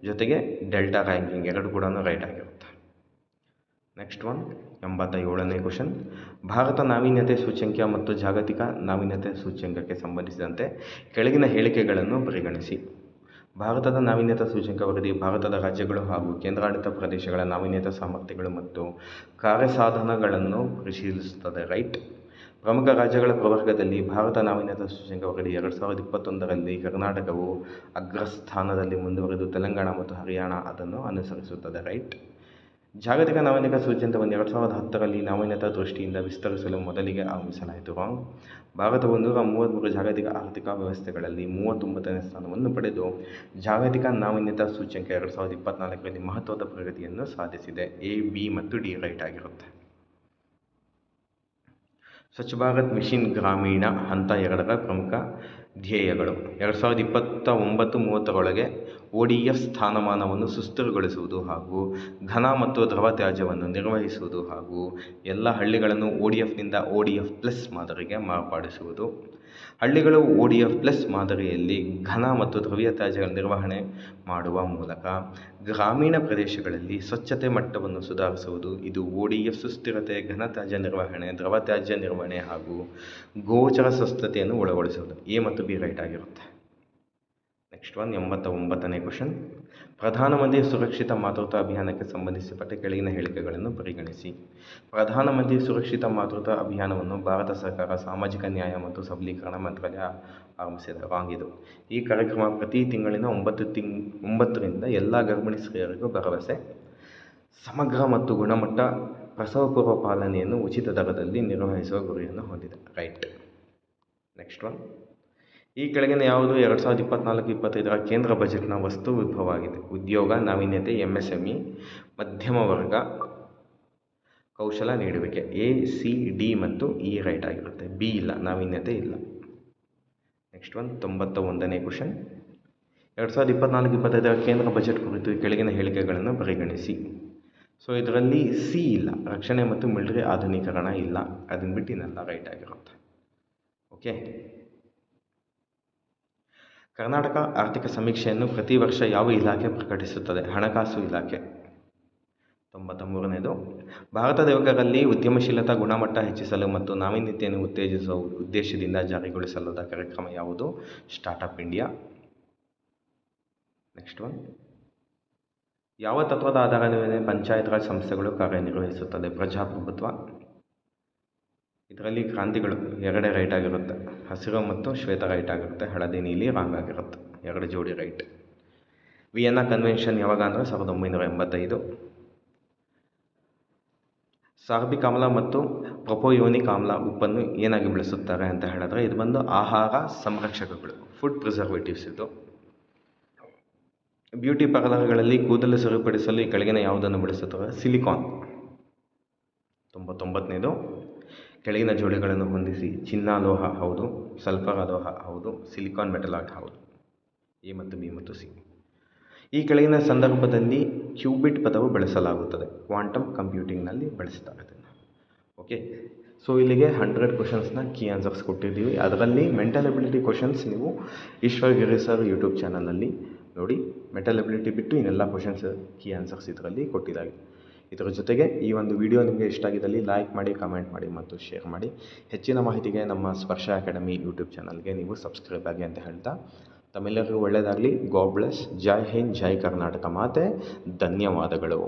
ಜೊತೆಗೆ ಡೆಲ್ಟಾ ರ್ಯಾಂಕಿಂಗ್ 2 ಕೂಡ ರೈಟ್ ಆಗಿರುತ್ತೆ. ನೆಕ್ಸ್ಟ್ ಒನ್, 87ನೇ ಕ್ವಶನ್, ಭಾರತ ನಾವೀನ್ಯತೆ ಸೂಚ್ಯಂಕ ಮತ್ತು ಜಾಗತಿಕ ನಾವೀನ್ಯತೆ ಸೂಚ್ಯಂಕಕ್ಕೆ ಸಂಬಂಧಿಸಿದಂತೆ ಕೆಳಗಿನ ಹೇಳಿಕೆಗಳನ್ನು ಪರಿಗಣಿಸಿ. ಭಾರತದ ನಾವೀನ್ಯತಾ ಸೂಚ್ಯಂಕ ವರದಿ ಭಾರತದ ರಾಜ್ಯಗಳು ಹಾಗೂ ಕೇಂದ್ರಾಡಳಿತ ಪ್ರದೇಶಗಳ ನಾವೀನ್ಯತಾ ಸಾಮರ್ಥ್ಯಗಳು ಮತ್ತು ಕಾರ್ಯಸಾಧನಗಳನ್ನು ಪರಿಶೀಲಿಸುತ್ತದೆ. ರೈಟ್. ಪ್ರಮುಖ ರಾಜ್ಯಗಳ ಪ್ರವರ್ಗದಲ್ಲಿ ಭಾರತ ನಾವೀನ್ಯತಾ ಸೂಚ್ಯಂಕ ವರದಿ 2021ರಲ್ಲಿ ಕರ್ನಾಟಕವು ಅಗ್ರಸ್ಥಾನದಲ್ಲಿ ಮುಂದುವರೆದು ತೆಲಂಗಾಣ ಮತ್ತು ಹರಿಯಾಣ ಅದನ್ನು ಅನುಸರಿಸುತ್ತದೆ. ರೈಟ್. ಜಾಗತಿಕ ನಾವೀನ್ಯತಾ ಸೂಚ್ಯಂಕವನ್ನು 2010ರಲ್ಲಿ ನಾವೀನ್ಯತಾ ದೃಷ್ಟಿಯಿಂದ ವಿಸ್ತರಿಸಲು ಮೊದಲಿಗೆ ಆರಂಭಿಸಲಾಯಿತು. ರಾಂಗ್. ಭಾರತವು 133 ಜಾಗತಿಕ ಆರ್ಥಿಕ ವ್ಯವಸ್ಥೆಗಳಲ್ಲಿ 39ನೇ ಸ್ಥಾನವನ್ನು ಪಡೆದು ಜಾಗತಿಕ ನಾವೀನ್ಯತಾ ಸೂಚ್ಯಂಕ 2024ರಲ್ಲಿ ಮಹತ್ವದ ಪ್ರಗತಿಯನ್ನು ಸಾಧಿಸಿದೆ. A, B ಮತ್ತು D ರೈಟ್ ಆಗಿರುತ್ತೆ. ಸ್ವಚ್ಛ ಭಾರತ್ ಮಿಷನ್ ಗ್ರಾಮೀಣ ಹಂತ 2ರ ಪ್ರಮುಖ ಧ್ಯೇಯಗಳು 2029-30ರೊಳಗೆ ODF ಸ್ಥಾನಮಾನವನ್ನು ಸುಸ್ಥಿರಗೊಳಿಸುವುದು ಹಾಗೂ ಘನ ಮತ್ತು ದ್ರವ ತ್ಯಾಜ್ಯವನ್ನು ನಿರ್ವಹಿಸುವುದು ಹಾಗೂ ಎಲ್ಲ ಹಳ್ಳಿಗಳನ್ನು ODFನಿಂದ ODF+ ಮಾದರಿಗೆ ಮಾರ್ಪಡಿಸುವುದು. ಹಳ್ಳಿಗಳು ODF+ ಮಾದರಿಯಲ್ಲಿ ಘನ ಮತ್ತು ದ್ರವ್ಯ ತ್ಯಾಜ್ಯಗಳ ನಿರ್ವಹಣೆ ಮಾಡುವ ಮೂಲಕ ಗ್ರಾಮೀಣ ಪ್ರದೇಶಗಳಲ್ಲಿ ಸ್ವಚ್ಛತೆ ಮಟ್ಟವನ್ನು ಸುಧಾರಿಸುವುದು. ಇದು ODF ಸುಸ್ಥಿರತೆ, ಘನ ತ್ಯಾಜ್ಯ ನಿರ್ವಹಣೆ, ದ್ರವ ತ್ಯಾಜ್ಯ ನಿರ್ವಹಣೆ ಹಾಗೂ ಗೋಚರ ಸ್ವಚ್ಛತೆಯನ್ನು ಒಳಗೊಳಿಸುವುದು. A ಮತ್ತು B ರೈಟ್ ಆಗಿರುತ್ತೆ. ನೆಕ್ಸ್ಟ್ ಒನ್, 89ನೇ ಕ್ವಶನ್, ಪ್ರಧಾನಮಂತ್ರಿ ಸುರಕ್ಷಿತ ಮಾತೃತ್ವ ಅಭಿಯಾನಕ್ಕೆ ಸಂಬಂಧಿಸಿಪಟ್ಟ ಕೆಳಗಿನ ಹೇಳಿಕೆಗಳನ್ನು ಪರಿಗಣಿಸಿ. ಪ್ರಧಾನಮಂತ್ರಿ ಸುರಕ್ಷಿತ ಮಾತೃತ್ವ ಅಭಿಯಾನವನ್ನು ಭಾರತ ಸರ್ಕಾರ ಸಾಮಾಜಿಕ ನ್ಯಾಯ ಮತ್ತು ಸಬಲೀಕರಣ ಮಂತ್ರಾಲಯ ಆರಂಭಿಸಿದೆ. ರಾಂಗ್ ಇದು. ಈ ಕಾರ್ಯಕ್ರಮ ಪ್ರತಿ ತಿಂಗಳಿನ 9ರಿಂದ ಎಲ್ಲ ಗರ್ಭಿಣಿ ಸ್ತ್ರೀಯರಿಗೂ ಭರವಸೆ, ಸಮಗ್ರ ಮತ್ತು ಗುಣಮಟ್ಟ ಪ್ರಸವಪೂರ್ವ ಪಾಲನೆಯನ್ನು ಉಚಿತ ದರದಲ್ಲಿ ನಿರ್ವಹಿಸುವ ಗುರಿಯನ್ನು ಹೊಂದಿದೆ. ರೈಟ್. ನೆಕ್ಸ್ಟ್ ಒನ್, ಈ ಕೆಳಗಿನ ಯಾವುದು 2024-25ರ ಕೇಂದ್ರ ಬಜೆಟ್ನ ವಸ್ತು ವಿಭವವಾಗಿದೆ. ಉದ್ಯೋಗ, ನಾವೀನ್ಯತೆ, MSME, ಮಧ್ಯಮ ವರ್ಗ, ಕೌಶಲ ನೀಡುವಿಕೆ. A, C, D ಮತ್ತು E ರೈಟ್ ಆಗಿರುತ್ತೆ. B ಇಲ್ಲ, ನಾವೀನ್ಯತೆ ಇಲ್ಲ. ನೆಕ್ಸ್ಟ್ ಒನ್, 91ನೇ ಕ್ವಶನ್, 2024-25ರ ಕೇಂದ್ರ ಬಜೆಟ್ ಕುರಿತು ಕೆಳಗಿನ ಹೇಳಿಕೆಗಳನ್ನು ಪರಿಗಣಿಸಿ. ಸೊ ಇದರಲ್ಲಿ C ಇಲ್ಲ, ರಕ್ಷಣೆ ಮತ್ತು ಮಿಲಿಟರಿ ಆಧುನೀಕರಣ ಇಲ್ಲ. ಅದನ್ನು ಬಿಟ್ಟಿನೆಲ್ಲ ರೈಟ್ ಆಗಿರುತ್ತೆ. ಓಕೆ, ಕರ್ನಾಟಕ ಆರ್ಥಿಕ ಸಮೀಕ್ಷೆಯನ್ನು ಪ್ರತಿ ವರ್ಷ ಯಾವ ಇಲಾಖೆ ಪ್ರಕಟಿಸುತ್ತದೆ? ಹಣಕಾಸು ಇಲಾಖೆ. 93ನೇದು, ಭಾರತದ ಯುವಕರಲ್ಲಿ ಉದ್ಯಮಶೀಲತಾ ಗುಣಮಟ್ಟ ಹೆಚ್ಚಿಸಲು ಮತ್ತು ನಾವೀನ್ಯತೆಯನ್ನು ಉತ್ತೇಜಿಸುವ ಉದ್ದೇಶದಿಂದ ಜಾರಿಗೊಳಿಸಲಾದ ಕಾರ್ಯಕ್ರಮ ಯಾವುದು? Startup India. ನೆಕ್ಸ್ಟ್ ಒನ್, ಯಾವ ತತ್ವದ ಆಧಾರದ ಮೇಲೆ ಪಂಚಾಯತ್ ರಾಜ್ ಸಂಸ್ಥೆಗಳು ಕಾರ್ಯನಿರ್ವಹಿಸುತ್ತದೆ? ಪ್ರಜಾಪ್ರಭುತ್ವ. ಇದರಲ್ಲಿ ಕ್ರಾಂತಿಗಳು ಎರಡೇ ರೈಟ್ ಆಗಿರುತ್ತೆ. ಹಸಿರು ಮತ್ತು ಶ್ವೇತ ರೈಟ್ ಆಗಿರುತ್ತೆ, ಹಳದಿ ನೀಲಿ ರಾಂಗ್ ಆಗಿರುತ್ತೆ, ಎರಡು ಜೋಡಿ ರೈಟ್. ವಿಯೆನ್ನಾ ಕನ್ವೆನ್ಷನ್ ಯಾವಾಗ ಅಂದರೆ 1985. ಸಾರ್ಬಿಕ್ ಆಮ್ಲ ಮತ್ತು ಪ್ರೊಪಯೋನಿಕ್ ಆಮ್ಲ ಉಪ್ಪನ್ನು ಏನಾಗಿ ಬಳಸುತ್ತಾರೆ ಅಂತ ಹೇಳಿದ್ರೆ ಇದು ಬಂದು ಆಹಾರ ಸಂರಕ್ಷಕಗಳು, ಫುಡ್ ಪ್ರಿಸರ್ವೇಟಿವ್ಸ್. ಇದು ಬ್ಯೂಟಿ ಪಾರ್ಲರ್ಗಳಲ್ಲಿ ಕೂದಲು ಸರಿಪಡಿಸಲು ಈ ಕೆಳಗಿನ ಯಾವುದನ್ನು ಬಳಸುತ್ತಾರೆ? ಸಿಲಿಕಾನ್. 99ನೇದು, ಕೆಳಗಿನ ಜೋಡಿಗಳನ್ನು ಹೊಂದಿಸಿ. ಚಿನ್ನ ಲೋಹ ಹೌದು, ಸಲ್ಫರ್ ಅಲೋಹ ಹೌದು, ಸಿಲಿಕಾನ್ ಮೆಟಲ್ ಆಗಿ ಹೌದು. ಎ ಮತ್ತು ಬಿ ಮತ್ತು ಸಿ. ಈ ಕೆಳಗಿನ ಸಂದರ್ಭದಲ್ಲಿ ಕ್ಯೂಬಿಟ್ ಪದವು ಬಳಸಲಾಗುತ್ತದೆ. ಕ್ವಾಂಟಮ್ ಕಂಪ್ಯೂಟಿಂಗ್ನಲ್ಲಿ ಬಳಸ್ತಾರೆ ಇದನ್ನು. ಓಕೆ, ಸೊ ಇಲ್ಲಿಗೆ 100 ಕ್ವಶನ್ಸ್ನ ಕೀ ಆನ್ಸರ್ಸ್ ಕೊಟ್ಟಿದ್ದೀವಿ. ಅದರಲ್ಲಿ ಮೆಂಟಲ್ ಎಬಿಲಿಟಿ ಕ್ವಶನ್ಸ್ ನೀವು ಈಶ್ವರ್ ಗಿರಿ ಸರ್ ಯೂಟ್ಯೂಬ್ ಚಾನಲಲ್ಲಿ ನೋಡಿ. ಮೆಂಟಲ್ ಎಬಿಲಿಟಿ ಬಿಟ್ಟು ಇನ್ನೆಲ್ಲ ಕ್ವಶನ್ಸ್ ಕೀ ಆನ್ಸರ್ಸ್ ಇದರಲ್ಲಿ ಕೊಟ್ಟಿದ್ದಾರೆ. ಇದರ ಜೊತೆಗೆ ಈ ಒಂದು ವಿಡಿಯೋ ನಿಮಗೆ ಇಷ್ಟ ಆಗಿದ್ದಲ್ಲಿ ಲೈಕ್ ಮಾಡಿ, ಕಮೆಂಟ್ ಮಾಡಿ ಮತ್ತು ಶೇರ್ ಮಾಡಿ. ಹೆಚ್ಚಿನ ಮಾಹಿತಿಗೆ ನಮ್ಮ ಸ್ಪರ್ಶ ಅಕಾಡೆಮಿ ಯೂಟ್ಯೂಬ್ ಚಾನಲ್ಗೆ ನೀವು ಸಬ್ಸ್ಕ್ರೈಬ್ ಆಗಿ ಅಂತ ಹೇಳ್ತಾ ತಮ್ಮೆಲ್ಲರಿಗೂ ಒಳ್ಳೆಯದಾಗಲಿ. God bless. ಜೈ ಹಿಂದ್, ಜೈ ಕರ್ನಾಟಕ ಮಾತೆ. ಧನ್ಯವಾದಗಳು.